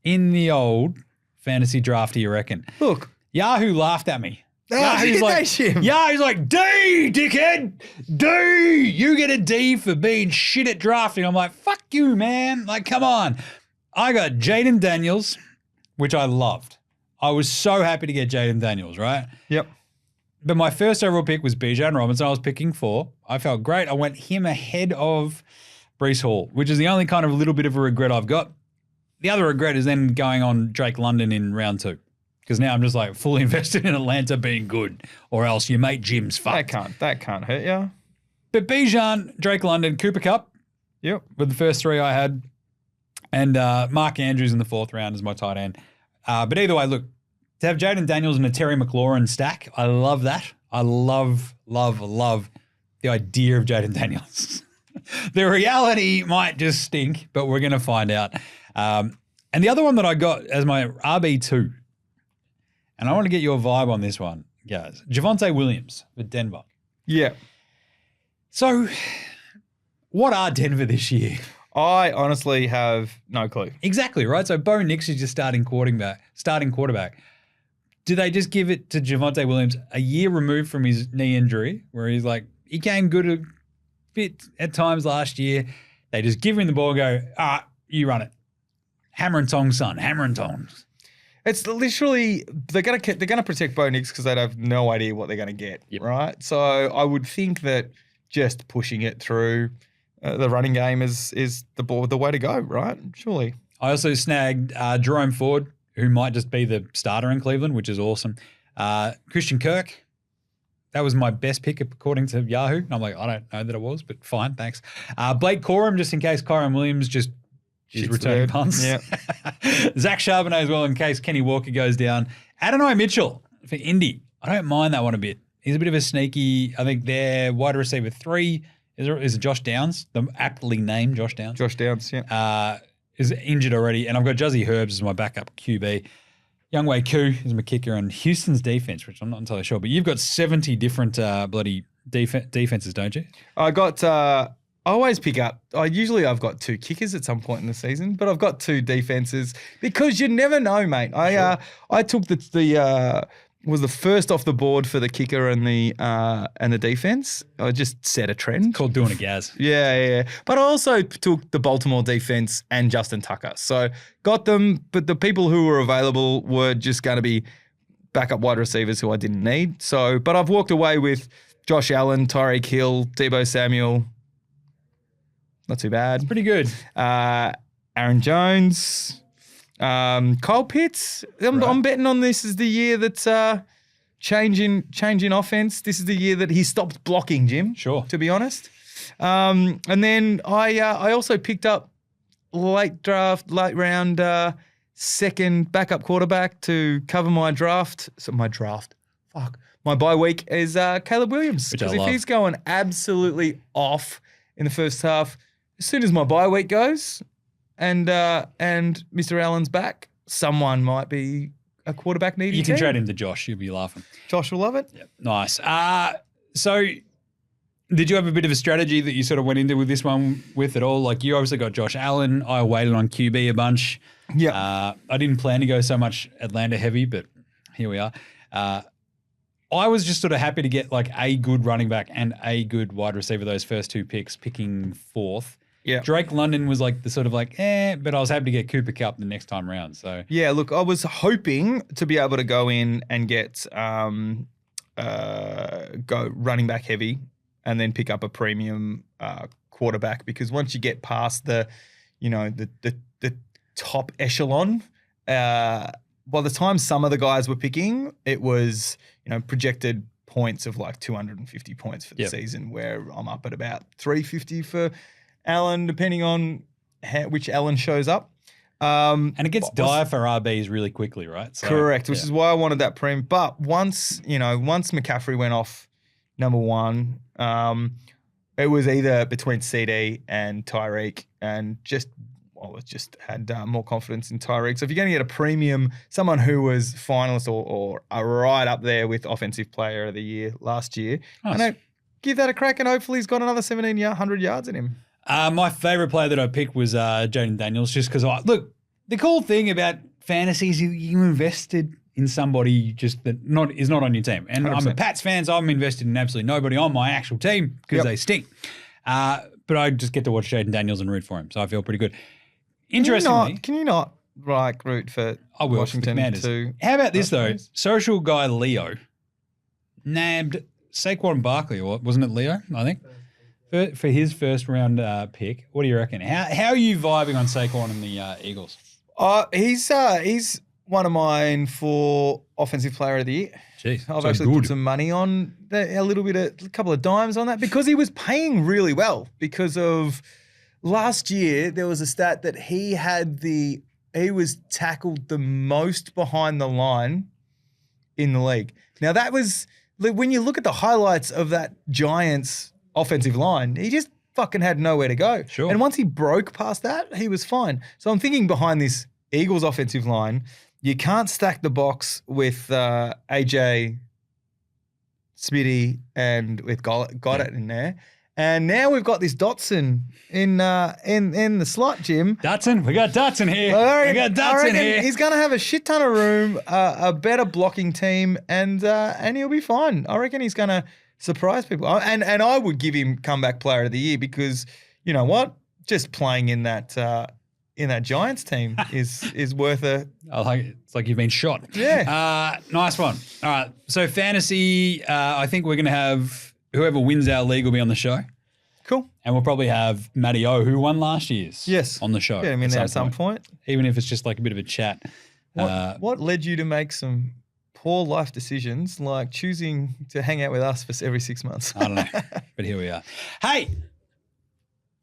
in the old fantasy draft, do you reckon? Look. Yahoo laughed at me. Yahoo's like, D, dickhead. D. You get a D for being shit at drafting. I'm like, fuck you, man. Like, come on. I got Jaden Daniels, which I loved. I was so happy to get Jaden Daniels, right? Yep. But my first overall pick was Bijan Robinson. I was picking 4. I felt great. I went him ahead of Breece Hall, which is the only kind of little bit of a regret I've got. The other regret is then going on Drake London in round 2. Because now I'm just like fully invested in Atlanta being good, or else your mate Jim's fucked. That can't hurt you. But Bijan, Drake London, Cooper Kupp. Yep. Were the first 3 I had. And Mark Andrews in the 4th round is my tight end. But either way, look, to have Jaden Daniels and a Terry McLaurin stack, I love that. I love the idea of Jaden Daniels. The reality might just stink, but we're going to find out. And the other one that I got as my RB2, and I want to get your vibe on this one, guys. Javonte Williams for Denver. Yeah. So, what are Denver this year? I honestly have no clue. Exactly, right? So, Bo Nix is your starting quarterback. Do they just give it to Javonte Williams a year removed from his knee injury, where he's like, he came good a bit at times last year. They just give him the ball and go, you run it. Hammer and tongs, son. Hammer and tongs. It's literally they're gonna protect Bo Nix because they have no idea what they're gonna get, right? So I would think that just pushing it through the running game is the way to go, right? Surely. I also snagged Jerome Ford, who might just be the starter in Cleveland, which is awesome. Christian Kirk, that was my best pick according to Yahoo. And I'm like, I don't know that it was, but fine, thanks. Blake Corum, just in case Kyron Williams just is returning punts. Yeah. Zach Charbonnet as well, in case Kenny Walker goes down. Adonai Mitchell for Indy. I don't mind that one a bit. He's a bit of a sneaky, I think their wide receiver 3 is it Josh Downs, the aptly named Josh Downs. Josh Downs, yeah. Is injured already. And I've got Juzzy Herbs as my backup QB. Youngwei Koo is my kicker, and Houston's defense, which I'm not entirely sure. But you've got 70 different bloody defenses, don't you? I I always pick up. I've got 2 kickers at some point in the season, but I've got 2 defenses because you never know, mate. I took was the first off the board for the kicker and the defense. I just set a trend. Called doing a Gaz. Yeah. But I also took the Baltimore defense and Justin Tucker. So got them, but the people who were available were just going to be backup wide receivers who I didn't need. So, but I've walked away with Josh Allen, Tyreek Hill, Deebo Samuel. Not too bad. Pretty good. Aaron Jones, Kyle Pitts. I'm betting on this as the year that's changing offense. This is the year that he stopped blocking, Jim. Sure. To be honest. And then I also picked up late round second backup quarterback to cover my draft. My bye week is Caleb Williams. Which I Because love. if he's going absolutely off in the first half, as soon as my bye week goes and Mr. Allen's back, someone might be a quarterback needy. You can team. trade him to Josh. You'll be laughing. Josh will love it. Yep. Nice. So did you have a bit of a strategy that you sort of went into with this one with at all? Like you obviously got Josh Allen. I waited on QB a bunch. Yeah. I didn't plan to go so much Atlanta heavy, but here we are. I was just sort of happy to get like a good running back and a good wide receiver those first 2 picks, picking 4th. Yeah. Drake London was like the sort of like, but I was happy to get Cooper Kupp the next time round. So Yeah, look, I was hoping to be able to go in and get go running back heavy and then pick up a premium quarterback, because once you get past the top echelon, by the time some of the guys were picking, it was, projected points of like 250 points for the season, where I'm up at about 350 for Allen, depending on which Allen shows up. and it gets dire for RBs really quickly, right? So, Correct, which is why I wanted that premium. But once McCaffrey went off number 1, it was either between CD and Tyreek, and I just had more confidence in Tyreek. So if you're going to get a premium, someone who was finalist or right up there with Offensive Player of the Year last year, nice. Give that a crack, and hopefully he's got another 1,700 yards in him. My favorite player that I picked was Jaden Daniels, just because look, the cool thing about fantasy is you invested in somebody just that is not on your team. And 100%. I'm a Pats fan, so I'm invested in absolutely nobody on my actual team because they stink. But I just get to watch Jaden Daniels and root for him, so I feel pretty good. Interestingly, Can you not root for Washington too? How about this though? Social guy Leo nabbed Saquon Barkley, or wasn't it Leo? I think for his first round pick. What do you reckon? How are you vibing on Saquon and the Eagles? He's one of mine for Offensive Player of the Year. Jeez, I've actually put some money on a couple of dimes on that, because he was paying really well. Because of last year, there was a stat that he was tackled the most behind the line in the league. Now that was, when you look at the highlights of that Giants offensive line, he just fucking had nowhere to go. Sure. And once he broke past that, he was fine. So I'm thinking behind this Eagles offensive line, you can't stack the box with AJ, Smitty, and with Goddard in there. And now we've got this Dotson in the slot, Jim. Dotson? We got Dotson here. We got Dotson here. He's going to have a shit ton of room, a better blocking team, and he'll be fine. I reckon he's going to surprise people. And I would give him comeback player of the year, because you know what? Just playing in that Giants team is worth a. I like it. It's like you've been shot. Yeah. Nice one. All right. So fantasy, I think we're going to have whoever wins our league will be on the show. Cool. And we'll probably have Matty O, who won last year's, on the show. Get him in there at some point. Even if it's just like a bit of a chat. What led you to make some poor life decisions, like choosing to hang out with us for every 6 months? I don't know, but here we are. Hey,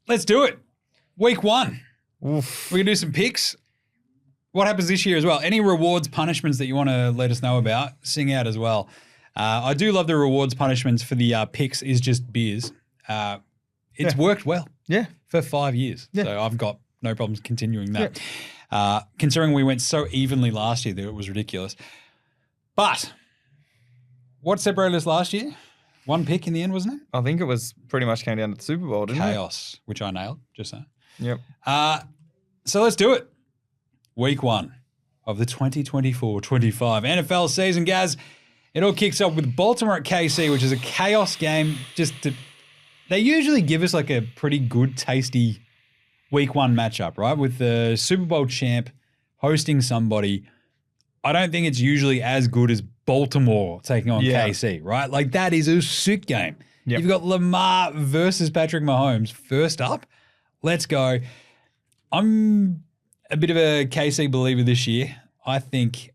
let's do it. Week 1. Oof. We're going to do some picks. What happens this year as well? Any rewards, punishments that you want to let us know about, sing out as well. I do love the rewards, punishments for the picks is just beers. It's worked well for 5 years. Yeah. So I've got no problems continuing that. Yeah. Considering we went so evenly last year that it was ridiculous. But what separated us last year? One pick in the end, wasn't it? I think it was pretty much came down to the Super Bowl, didn't Chaos, which I nailed, just saying. it? Yep. So let's do it. Week 1 of the 2024-25 NFL season, Gaz. It all kicks off with Baltimore at KC, which is a chaos game. They usually give us like a pretty good, tasty week 1 matchup, right? With the Super Bowl champ hosting somebody. I don't think it's usually as good as Baltimore taking on KC, right? Like that is a sick game. Yep. You've got Lamar versus Patrick Mahomes first up. Let's go. I'm a bit of a KC believer this year. I think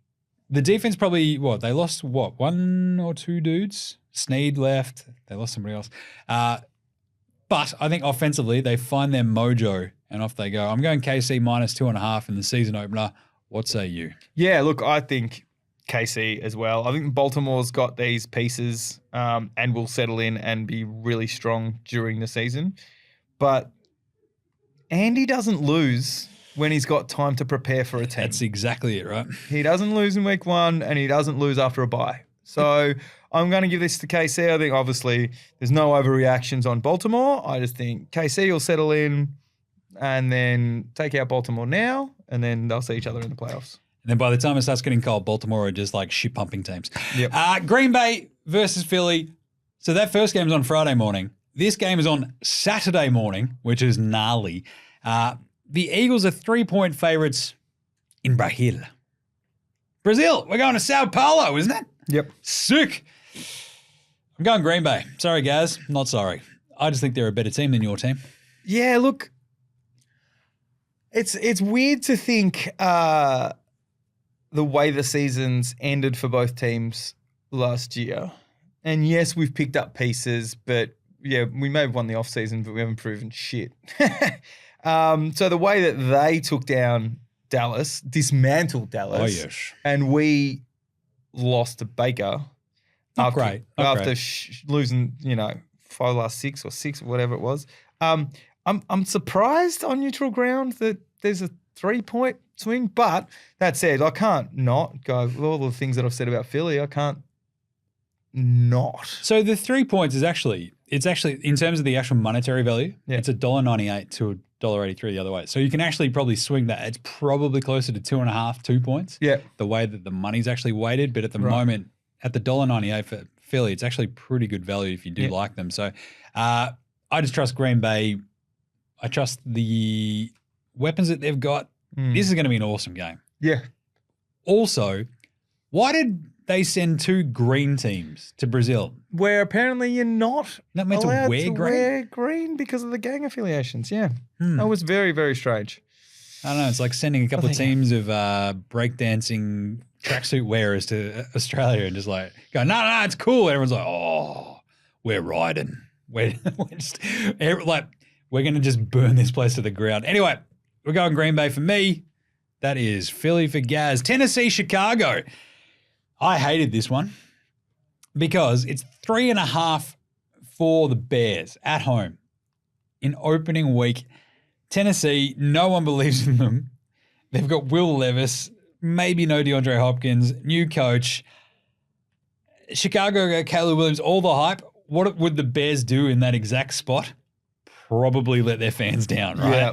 the defense probably, they lost 1 or 2 dudes? Snead left. They lost somebody else. But I think offensively, they find their mojo and off they go. I'm going KC minus 2.5 in the season opener. What say you? Yeah, look, I think KC as well. I think Baltimore's got these pieces and will settle in and be really strong during the season. But Andy doesn't lose when he's got time to prepare for a team. That's exactly it, right? He doesn't lose in week 1 and he doesn't lose after a bye. So I'm going to give this to KC. I think obviously there's no overreactions on Baltimore. I just think KC will settle in and then take out Baltimore now, and then they'll see each other in the playoffs. And then by the time it starts getting cold, Baltimore are just like shit pumping teams. Yep. Green Bay versus Philly. So that first game is on Friday morning. This game is on Saturday morning, which is gnarly. The Eagles are 3-point favorites in Brazil. We're going to Sao Paulo, isn't it? Yep. Sick. I'm going Green Bay. Sorry, guys. Not sorry. I just think they're a better team than your team. Yeah, look, it's weird to think the way the seasons ended for both teams last year. And yes, we've picked up pieces, but yeah, we may have won the offseason, but we haven't proven shit. So the way that they took down Dallas, dismantled Dallas, and we lost to Baker. Not great. After losing, 5 last 6 or 6, whatever it was. I'm surprised on neutral ground that there's a 3-point swing, but that said, I can't not go with all the things that I've said about Philly. I can't not. So the 3 points is actually in terms of the actual monetary value, it's $1.98 to $1.83 the other way. So you can actually probably swing that. It's probably closer to 2.5, 2 points. Yeah. The way that the money's actually weighted, but at the moment, at the $1.98 for Philly, it's actually pretty good value if you do like them. So I just trust Green Bay. I trust the weapons that they've got. This is going to be an awesome game. Yeah. Also, why did they send 2 green teams to Brazil? Where apparently you're not meant allowed to wear green because of the gang affiliations. Yeah. That was very, very strange. I don't know. It's like sending a couple of teams of breakdancing tracksuit wearers to Australia and just like go, no, it's cool. And everyone's like, oh, we're riding. We're going to just burn this place to the ground. Anyway, we're going Green Bay for me. That is Philly for Gaz. Tennessee, Chicago. I hated this one because it's 3.5 for the Bears at home in opening week. Tennessee, no one believes in them. They've got Will Levis, maybe no DeAndre Hopkins, new coach. Chicago got Caleb Williams, all the hype. What would the Bears do in that exact spot? Probably let their fans down, right? Yeah.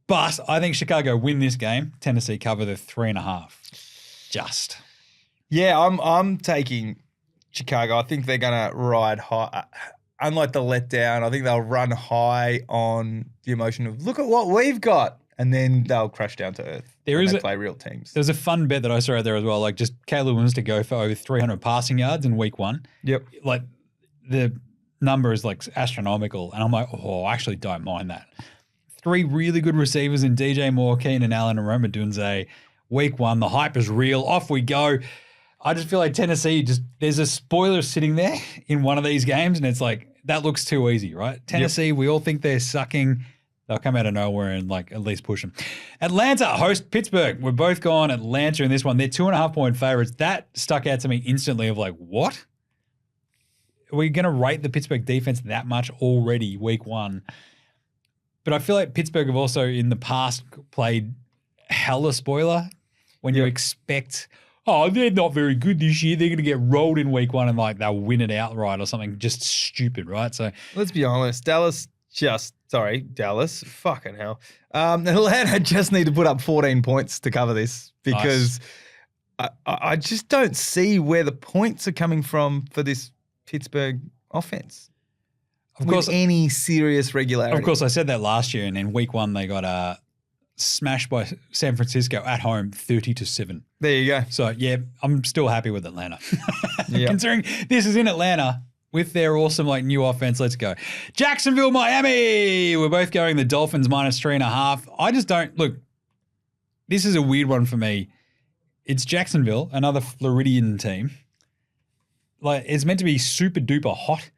But I think Chicago win this game. Tennessee cover the 3.5. Just. Yeah, I'm taking Chicago. I think they're going to ride high. Unlike the letdown, I think they'll run high on the emotion of, look at what we've got. And then they'll crash down to earth. They play real teams. There's a fun bet that I saw out there as well, like just Caleb Williams to go for over 300 passing yards in week 1. Yep. Like the number is like astronomical. And I'm like, I actually don't mind that. 3 really good receivers in DJ Moore, Keenan Allen, and Roma Dunze. Week 1, the hype is real. Off we go. I just feel like Tennessee, there's a spoiler sitting there in one of these games, and it's like, that looks too easy, right? Tennessee, we all think they're sucking. They'll come out of nowhere and like at least push them. Atlanta host Pittsburgh. We're both gone Atlanta in this one. They're 2.5-point favorites. That stuck out to me instantly of like, what? Are we going to rate the Pittsburgh defense that much already week 1? But I feel like Pittsburgh have also in the past played hella spoiler when you expect, oh, they're not very good this year. They're going to get rolled in week one and like they'll win it outright or something just stupid, right? So let's be honest. Dallas, fucking hell. Atlanta just need to put up 14 points to cover this because I just don't see where the points are coming from for this Pittsburgh offense. Of course, any serious regularity. Of course, I said that last year, and in week one they got smashed by San Francisco at home, 30-7. There you go. So yeah, I'm still happy with Atlanta, yep. Considering this is in Atlanta with their awesome like new offense. Let's go, Jacksonville, Miami. We're both going the Dolphins -3.5. I just don't look. This is a weird one for me. It's Jacksonville, another Floridian team. Like it's meant to be super duper hot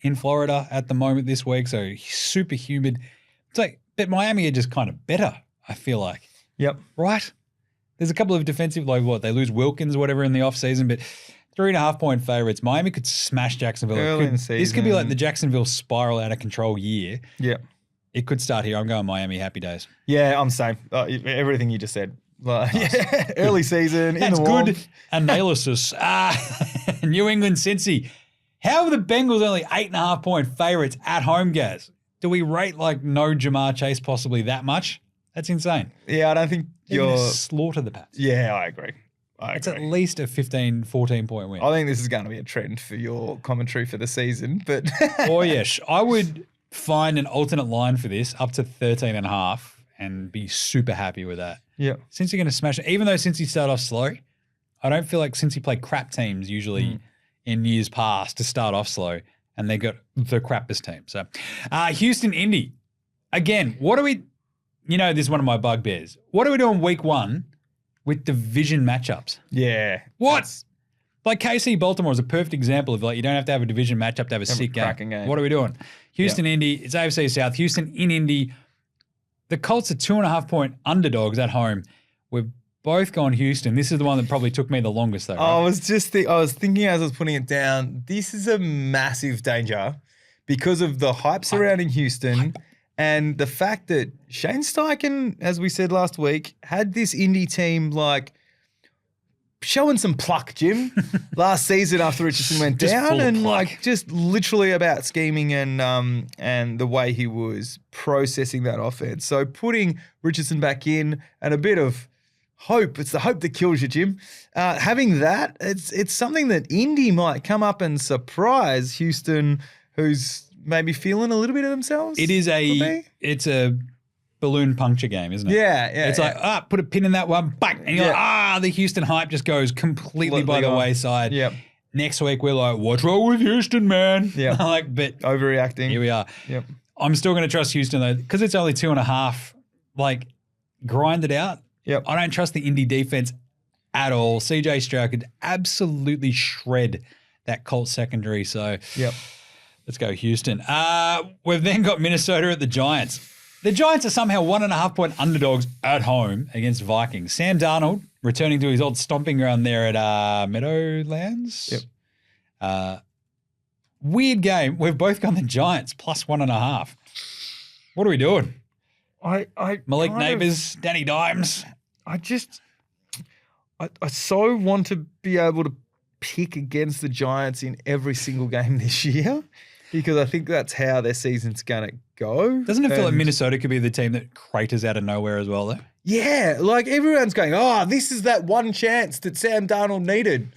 in Florida at the moment this week, so super humid. It's like, but Miami are just kind of better, I feel like. Yep. Right? There's a couple of defensive, like what, they lose Wilkins or whatever in the offseason, but 3.5 point favorites. Miami could smash Jacksonville. Early in the season. This could be like the Jacksonville spiral out of control year. Yeah. It could start here. I'm going Miami, happy days. Yeah, I'm same. Everything you just said. Yeah, early season. That's in the good analysis. New England, Cincy. How are the Bengals only 8.5 point favorites at home, guys? Do we rate like no Jamar Chase possibly that much? That's insane. Yeah, I don't think They're gonna slaughter the Pats. Yeah, I agree. It's at least a 15, 14 point win. I think this is going to be a trend for your commentary for the season, but oh yes, I would find an alternate line for this up to 13.5 and be super happy with that. Yeah. Since you're going to smash it, even though since you start off slow, I don't feel like since you play crap teams usually in years past to start off slow, and they got the crappest team. So Houston, Indy. Again, what do we, this is one of my bugbears. What do we do in week one with division matchups? Yeah. What? Like KC Baltimore is a perfect example of like you don't have to have a division matchup to have a sick game. What are we doing? Houston, Indy. It's AFC South. Houston in Indy. The Colts are 2.5 point underdogs at home. We've both gone Houston. This is the one that probably took me the longest, though. Right? I was thinking as I was putting it down, this is a massive danger because of the hype surrounding Houston and the fact that Shane Steichen, as we said last week, had this Indy team like showing some pluck, Jim, last season after Richardson went down, and like just literally about scheming and the way he was processing that offense. So putting Richardson back in and a bit of hope, it's the hope that kills you, Jim. Having that, it's something that Indy might come up and surprise Houston, who's maybe feeling a little bit of themselves. It's a balloon puncture game, isn't it? Yeah. It's like, put a pin in that one, bang, and you're like, the Houston hype just goes completely by the wayside. Yep. Next week, we're like, what's wrong with Houston, man? Yeah. But overreacting. Here we are. Yep. I'm still going to trust Houston, though, because it's only 2.5. Like, grind it out. Yep. I don't trust the Indy defense at all. CJ Stroud could absolutely shred that Colts secondary. So, let's go Houston. We've then got Minnesota at the Giants. The Giants are somehow 1.5 point underdogs at home against Vikings. Sam Darnold returning to his old stomping ground there at Meadowlands. Yep. Weird game. We've both gone the Giants plus 1.5. What are we doing? Malik Neighbors, Danny Dimes. I so want to be able to pick against the Giants in every single game this year because I think that's how their season's going to go. Doesn't it feel like Minnesota could be the team that craters out of nowhere as well, though? Yeah, like everyone's going, this is that one chance that Sam Darnold needed.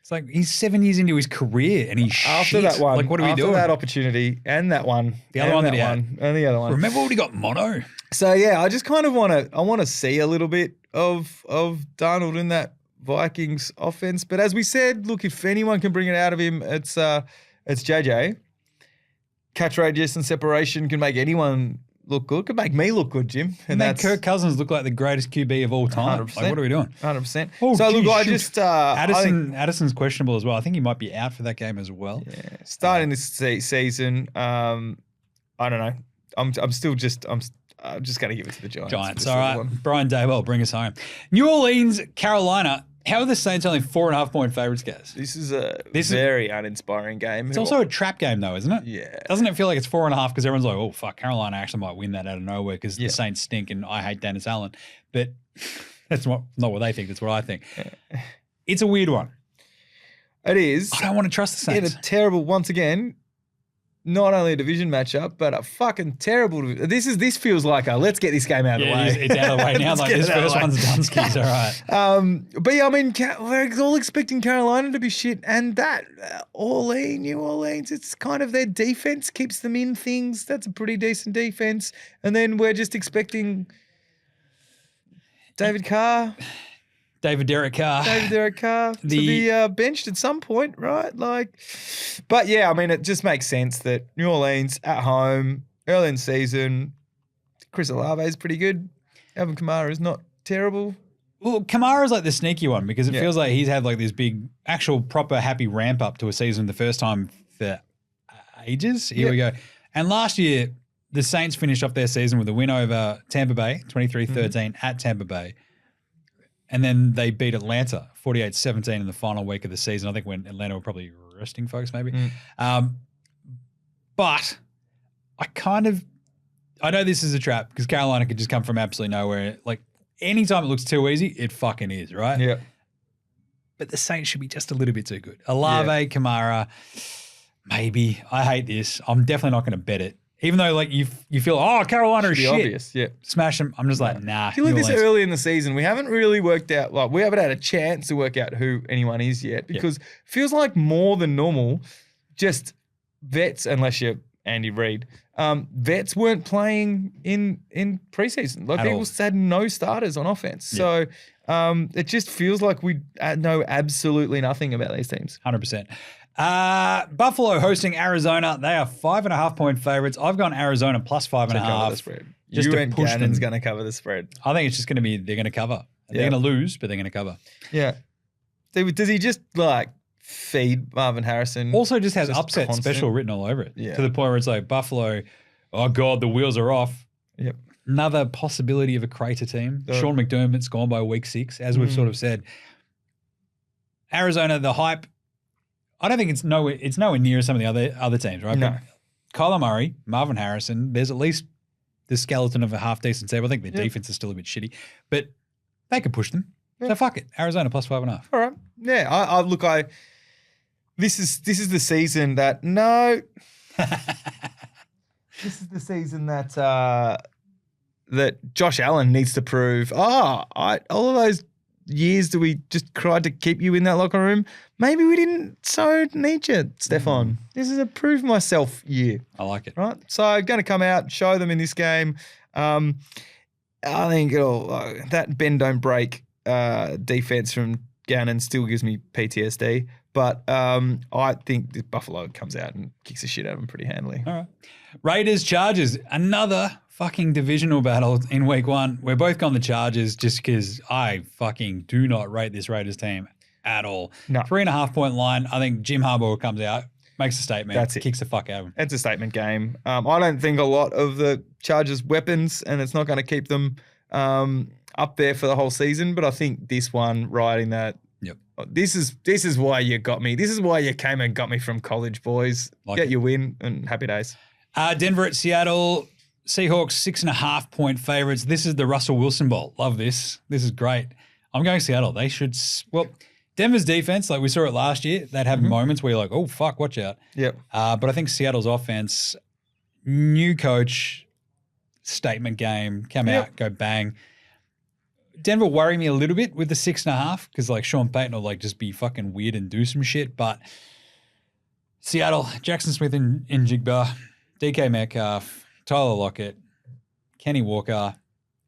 It's like he's 7 years into his career and he's after that one. Like, what are we doing? After that opportunity and that one. The other one that he had. And the other one. Remember when he got mono? So, yeah, I just kind of want to see a little bit of Darnold in that Vikings offense. But as we said, look, if anyone can bring it out of him, it's JJ. Catch radius and separation can make anyone look good. Can make me look good, Jim. And make Kirk Cousins look like the greatest QB of all time. 100%. Like, what are we doing? 100%. Oh, so, geez, look, I just... Addison's questionable as well. I think he might be out for that game as well. Yeah. Starting this season, I don't know. I'm just going to give it to the Giants. All right. Brian Daybell, bring us home. New Orleans, Carolina. How are the Saints only 4.5 point favorites, guys? This is a very uninspiring game. It's also a trap game, though, isn't it? Yeah. Doesn't it feel like it's 4.5 because everyone's like, oh, fuck, Carolina actually might win that out of nowhere because the Saints stink and I hate Dennis Allen. But that's not what they think. That's what I think. It's a weird one. It is. I don't want to trust the In Saints. a terrible, once again, not only a division matchup, but a fucking terrible. This feels like a let's get this game out of the way. It's out of the way now. Let's Like get this it out of first the way. one's done skis. All right. But yeah, I mean, we're all expecting Carolina to be shit, and that New Orleans, it's kind of their defense keeps them in things. That's a pretty decent defense, and then we're just expecting David Derek Carr to be benched at some point, right? But yeah, I mean, it just makes sense that New Orleans at home, early in the season, Chris Olave is pretty good. Alvin Kamara is not terrible. Well, Kamara's like the sneaky one because it feels like he's had like this big, actual, proper, happy ramp up to a season the first time for ages. Here we go. And last year, the Saints finished off their season with a win over Tampa Bay, 23-13 at Tampa Bay. And then they beat Atlanta 48-17 in the final week of the season. I think when Atlanta were probably resting folks maybe. But I know this is a trap because Carolina could just come from absolutely nowhere. Like anytime it looks too easy, it fucking is, right? Yeah. But the Saints should be just a little bit too good. Olave, Kamara, maybe. I hate this. I'm definitely not going to bet it. Even though like you feel, Carolina is shit. Obvious, yeah. Smash them. I'm just like, nah. If you look this early in the season, we haven't really worked out, we haven't had a chance to work out who anyone is yet because it feels like more than normal, just vets, unless you're Andy Reid, vets weren't playing in preseason. Like people had no starters on offense. Yeah. So it just feels like we know absolutely nothing about these teams. 100%. Buffalo hosting Arizona. They are 5.5-point favorites. I've gone Arizona plus 5.5. Cover the spread. Just you to and push Gannon's them. going to cover the spread. I think it's just going to be they're going to cover. They're going to lose, but they're going to cover. Yeah. Does he just feed Marvin Harrison? Also, just has upset special written all over it to the point where it's like Buffalo. Oh God, the wheels are off. Yep. Another possibility of a crater team. Sean McDermott's gone by week 6, as we've sort of said. Arizona, the hype. I don't think it's nowhere near some of the other teams, right? No. But Kyler Murray, Marvin Harrison, there's at least the skeleton of a half-decent team. I think their defense is still a bit shitty, but they could push them. So fuck it. Arizona plus 5.5. All right. Yeah. This is the season that this is the season that Josh Allen needs to prove. All of those years that we just tried to keep you in that locker room, maybe we didn't so need you, Stefan. This is a prove myself year. I like it. Right? So going to come out, show them in this game. I think that bend don't break defense from Gannon still gives me PTSD. But I think this Buffalo comes out and kicks the shit out of them pretty handily. All right. Raiders, Chargers, another fucking divisional battle in week 1. We're both gone the Chargers just because I fucking do not rate this Raiders team at all. No. 3.5-point line. I think Jim Harbaugh comes out, makes a statement, That's it. Kicks the fuck out of him. It's a statement game. I don't think a lot of the Chargers' weapons, and it's not going to keep them up there for the whole season, but I think this one riding that. Yep. This is why you got me. This is why you came and got me from college, boys. Get your win and happy days. Denver at Seattle. Seahawks 6.5-point favorites. This is the Russell Wilson Bowl. Love this. This is great. I'm going Seattle. They should. Well, Denver's defense, like we saw it last year, they'd have moments where you're like, oh fuck, watch out. Yep. But I think Seattle's offense, new coach, statement game, come out, go bang. Denver worry me a little bit with the 6.5 because like Sean Payton will like just be fucking weird and do some shit. But Seattle, Jackson Smith and Jigba, DK Metcalf, Tyler Lockett, Kenny Walker.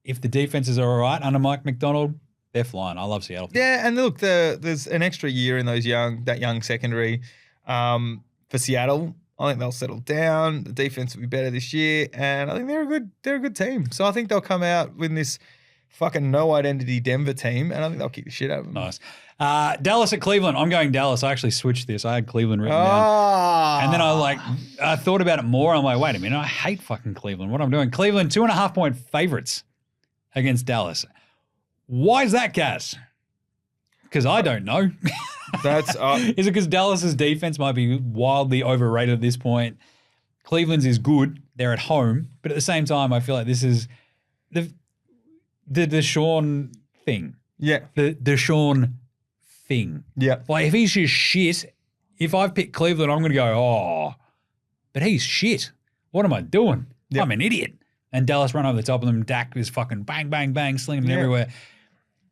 If the defenses are all right under Mike McDonald, they're flying. I love Seattle. Yeah, and look, there's an extra year in that young secondary for Seattle. I think they'll settle down. The defense will be better this year, and I think they're a good team. So I think they'll come out with this fucking no identity Denver team, and I think they'll kick the shit out of them. Nice. Dallas at Cleveland. I'm going Dallas. I actually switched this. I had Cleveland written down. And then I thought about it more. I'm like, wait a minute. I hate fucking Cleveland. What I'm doing? Cleveland 2.5-point favorites against Dallas. Why is that, Cass? Because I don't know. That's Is it because Dallas's defense might be wildly overrated at this point? Cleveland's is good. They're at home. But at the same time, I feel like this is the Deshaun thing. Yeah. The Deshaun thing. Yeah. Like, if he's just shit, if I've picked Cleveland, I'm going to go, oh, but he's shit. What am I doing? Yep. I'm an idiot. And Dallas run over the top of them. Dak is fucking bang, bang, bang, slinging everywhere.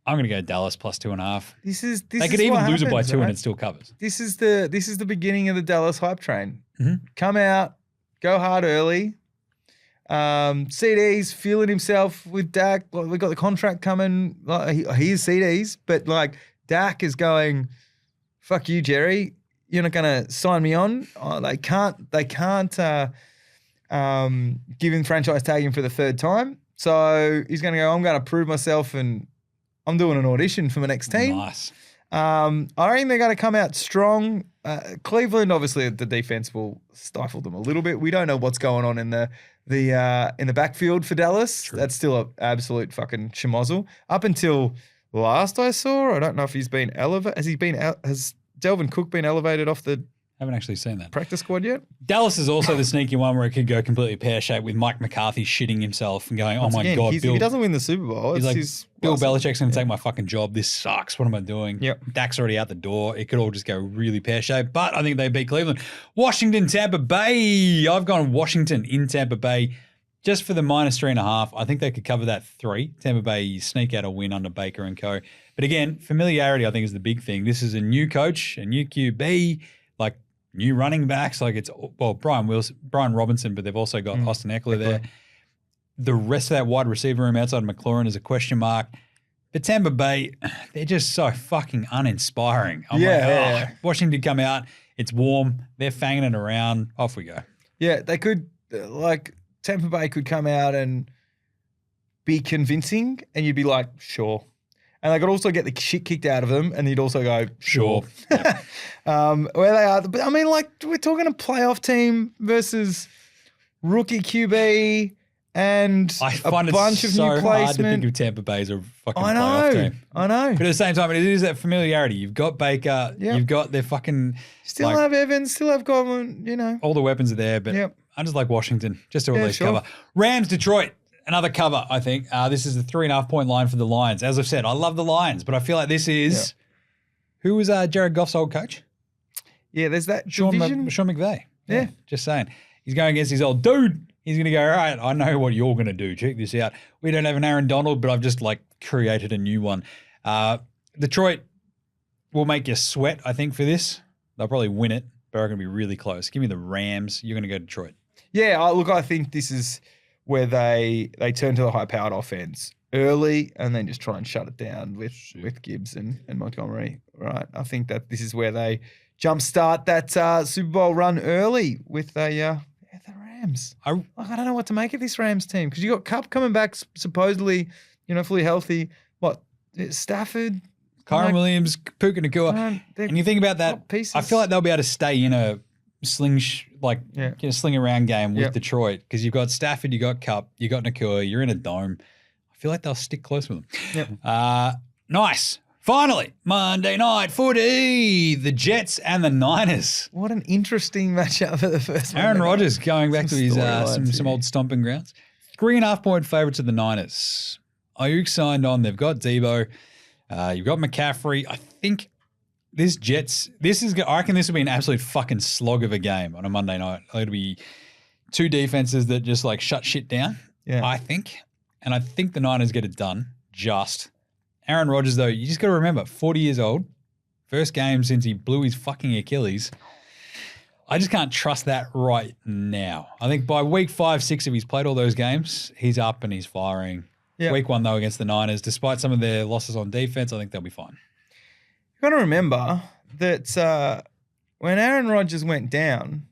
I'm going to go Dallas plus 2.5. They could even lose it by 2 and it still covers. This is the beginning of the Dallas hype train. Mm-hmm. Come out, go hard early. CD's feeling himself with Dak. Like, we got the contract coming. Like, he is CD's, but like Dak is going, fuck you, Jerry. You're not going to sign me on. They can't give him franchise tag him for the third time. So he's going to go, I'm going to prove myself and I'm doing an audition for my next team. Nice. I reckon they're going to come out strong. Cleveland, obviously, the defense will stifle them a little bit. We don't know what's going on in the backfield for Dallas. True. That's still an absolute fucking schmozzle. Up until last I saw, I don't know if he's been elevated. Has Delvin Cook been elevated off the Haven't actually seen that. practice squad yet? Dallas is also the sneaky one where it could go completely pear-shaped with Mike McCarthy shitting himself and going, oh my God, if he doesn't win the Super Bowl, He's it's like, his Bill loss. Belichick's going to take my fucking job. This sucks. What am I doing? Yep. Dak's already out the door. It could all just go really pear-shaped, but I think they beat Cleveland. Washington, Tampa Bay. I've gone Washington in Tampa Bay just for the -3.5. I think they could cover that 3. Tampa Bay sneak out a win under Baker and co. But again, familiarity I think is the big thing. This is a new coach, a new QB, like new running backs. Like it's, well, Brian Robinson, but they've also got Austin Eckler there. The rest of that wide receiver room outside of McLaurin is a question mark. But Tampa Bay, they're just so fucking uninspiring. I'm like, Washington come out. It's warm. They're fanging it around. Off we go. Yeah, they could, like, Tampa Bay could come out and be convincing, and you'd be like, sure. And they could also get the shit kicked out of them, and you'd also go, sure. Yep. Where they are. But I mean, like, we're talking a playoff team versus rookie QB and I a find bunch it of so new hard to placement. think of Tampa Bay as a fucking I playoff know. team. I know. But at the same time, it is that familiarity. You've got Baker. Yep. You've got their fucking Still like, have Evans, still have Godwin, you know. all the weapons are there. But Yep. I just like Washington just to at least sure. cover. Rams, Detroit. Another cover, I think. This is a 3.5-point line for the Lions. As I've said, I love the Lions, but I feel like this is who was Jared Goff's old coach? Yeah, there's that Sean division. McVay. Yeah. Just saying. He's going against his old dude. He's going to go, all right, I know what you're going to do. Check this out. We don't have an Aaron Donald, but I've just like created a new one. Detroit will make you sweat, I think, for this. They'll probably win it, but they're going to be really close. Give me the Rams. You're going to go Detroit. Yeah, look, I think this is where they turn to the high-powered offense early and then just try and shut it down with Gibbs and Montgomery, right? I think that this is where they jumpstart that Super Bowl run early with the Rams. I don't know what to make of this Rams team because you got Kupp coming back supposedly, fully healthy. What, Stafford? Kyron Williams, Puka Nacua. And you think about that, I feel like they'll be able to stay in a sling around game with Detroit because you've got Stafford, you got Kupp, you got Nacua, you're in a dome. I feel like they'll stick close with them. Yep. Nice. Finally, Monday night footy, the Jets and the Niners. What an interesting matchup for the first one. Aaron Rodgers going back to his some old stomping grounds. 3.5-point favourites of the Niners. Ayuk signed on. They've got Debo. You've got McCaffrey. I think I reckon this will be an absolute fucking slog of a game on a Monday night. It'll be two defenses that just like shut shit down, I think. And I think the Niners get it done just. Aaron Rodgers, though, you just got to remember, 40 years old, first game since he blew his fucking Achilles. I just can't trust that right now. I think by week 5, 6, if he's played all those games, he's up and he's firing. Yep. Week 1, though, against the Niners, despite some of their losses on defense, I think they'll be fine. You've got to remember that when Aaron Rodgers went down,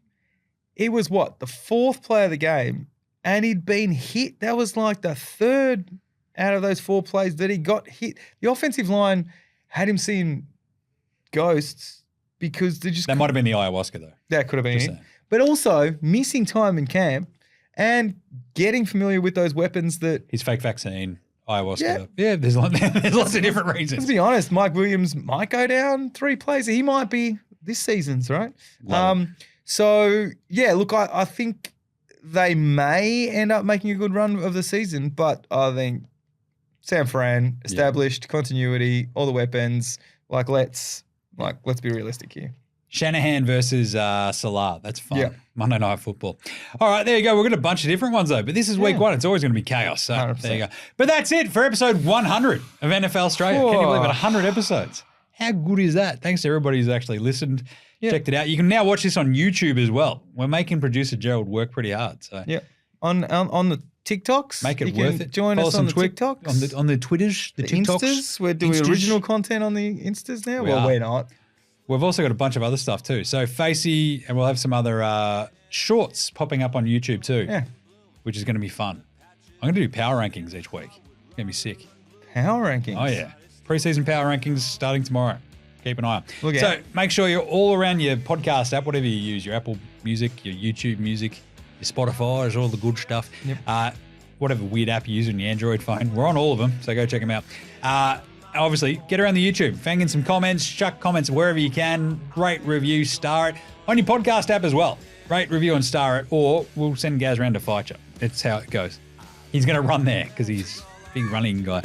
he was the 4th player of the game, and he'd been hit. That was like the 3rd out of those 4 plays that he got hit. The offensive line had him seeing ghosts because they just... That might have been the ayahuasca, though. That could have been it. But also missing time in camp and getting familiar with those weapons that... His fake vaccine, ayahuasca. Yeah, there's lots of different reasons. Let's be honest, Mike Williams might go down 3 plays. He might be this season's, right? So, yeah, look, I think they may end up making a good run of the season, but I think San Fran, established continuity, all the weapons, let's be realistic here. Shanahan versus Salah. That's fun. Yeah. Monday Night Football. All right, there you go. We've got a bunch of different ones, though. But this is week 1. It's always going to be chaos. So 100%. there you go. But that's it for episode 100 of NFL Straya. Can you believe it? 100 episodes. How good is that? Thanks to everybody who's actually listened, checked it out. You can now watch this on YouTube as well. We're making producer Gerald work pretty hard. So on the TikToks. Make it worth it. Join Follow us on the TikToks. On the Twitters, the TikToks. Instas. We're doing original content on the Instas now. We're not. We've also got a bunch of other stuff too. So Facey, and we'll have some other shorts popping up on YouTube too. Yeah. Which is going to be fun. I'm going to do power rankings each week. It's going to be sick. Power rankings? Oh, yeah. Preseason power rankings starting tomorrow. Keep an eye on. So make sure you're all around your podcast app, whatever you use, your Apple Music, your YouTube Music, your Spotify, is all the good stuff. Yep. Whatever weird app you use on your Android phone. We're on all of them, so go check them out. Obviously, get around the YouTube, fang in some comments, chuck comments wherever you can, rate, review, star it. On your podcast app as well. Rate, review, and star it, or we'll send Gaz around to fight you. That's how it goes. He's going to run there because he's a big running guy.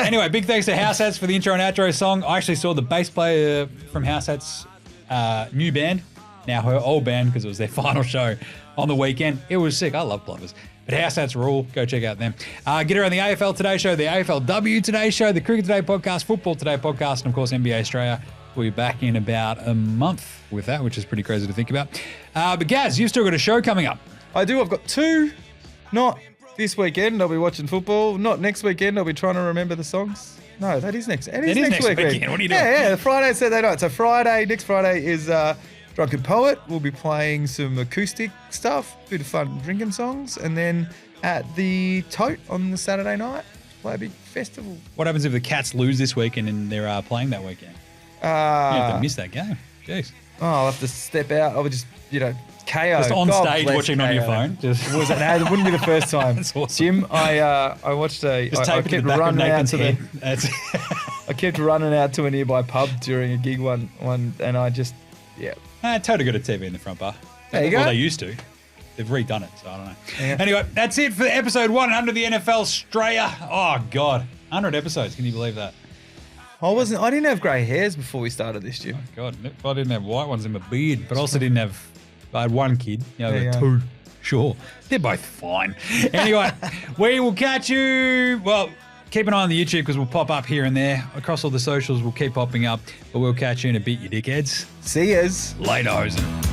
Anyway, big thanks to House Hats for the intro and outro song. I actually saw the bass player from House Hats' new band, now her old band, because it was their final show on the weekend. It was sick. I love Blubbers. But House Hats rule. Go check out them. Get around the AFL Today Show, the AFLW Today Show, the Cricket Today Podcast, Football Today Podcast, and of course NBA Straya. We'll be back in about a month with that, which is pretty crazy to think about. But Gaz, you've still got a show coming up. I do. I've got 2. Not this weekend. I'll be watching football. Not next weekend. I'll be trying to remember the songs. No, that is next. It is next weekend. What are you doing? Yeah, Friday, Saturday night. So next Friday is Drunken Poet. We'll be playing some acoustic stuff, bit of fun drinking songs, and then at the Tote on the Saturday night, play a big festival. What happens if the Cats lose this weekend and they're playing that weekend? You have to miss that game. Jeez. Oh, I'll have to step out. I would just, KO. Just on God stage bless watching KO. on your phone. No, it wouldn't be the first time. That's awesome. Jim, I watched I kept running out to I kept running out to a nearby pub during a gig one and I just Toto got a TV in the front bar. There you go. Well, they used to. They've redone it, so I don't know. Yeah. Anyway, that's it for episode 100 of the NFL Straya. Oh, God. 100 episodes. Can you believe that? I didn't have grey hairs before we started this, Jim. Oh, God. I didn't have white ones in my beard, but also didn't have... I had one kid. I got 2. Sure. They're both fine. Anyway, we will catch you... Well, keep an eye on the YouTube because we'll pop up here and there. Across all the socials, we'll keep popping up. But we'll catch you in a bit, you dickheads. See yas. Later, hosen.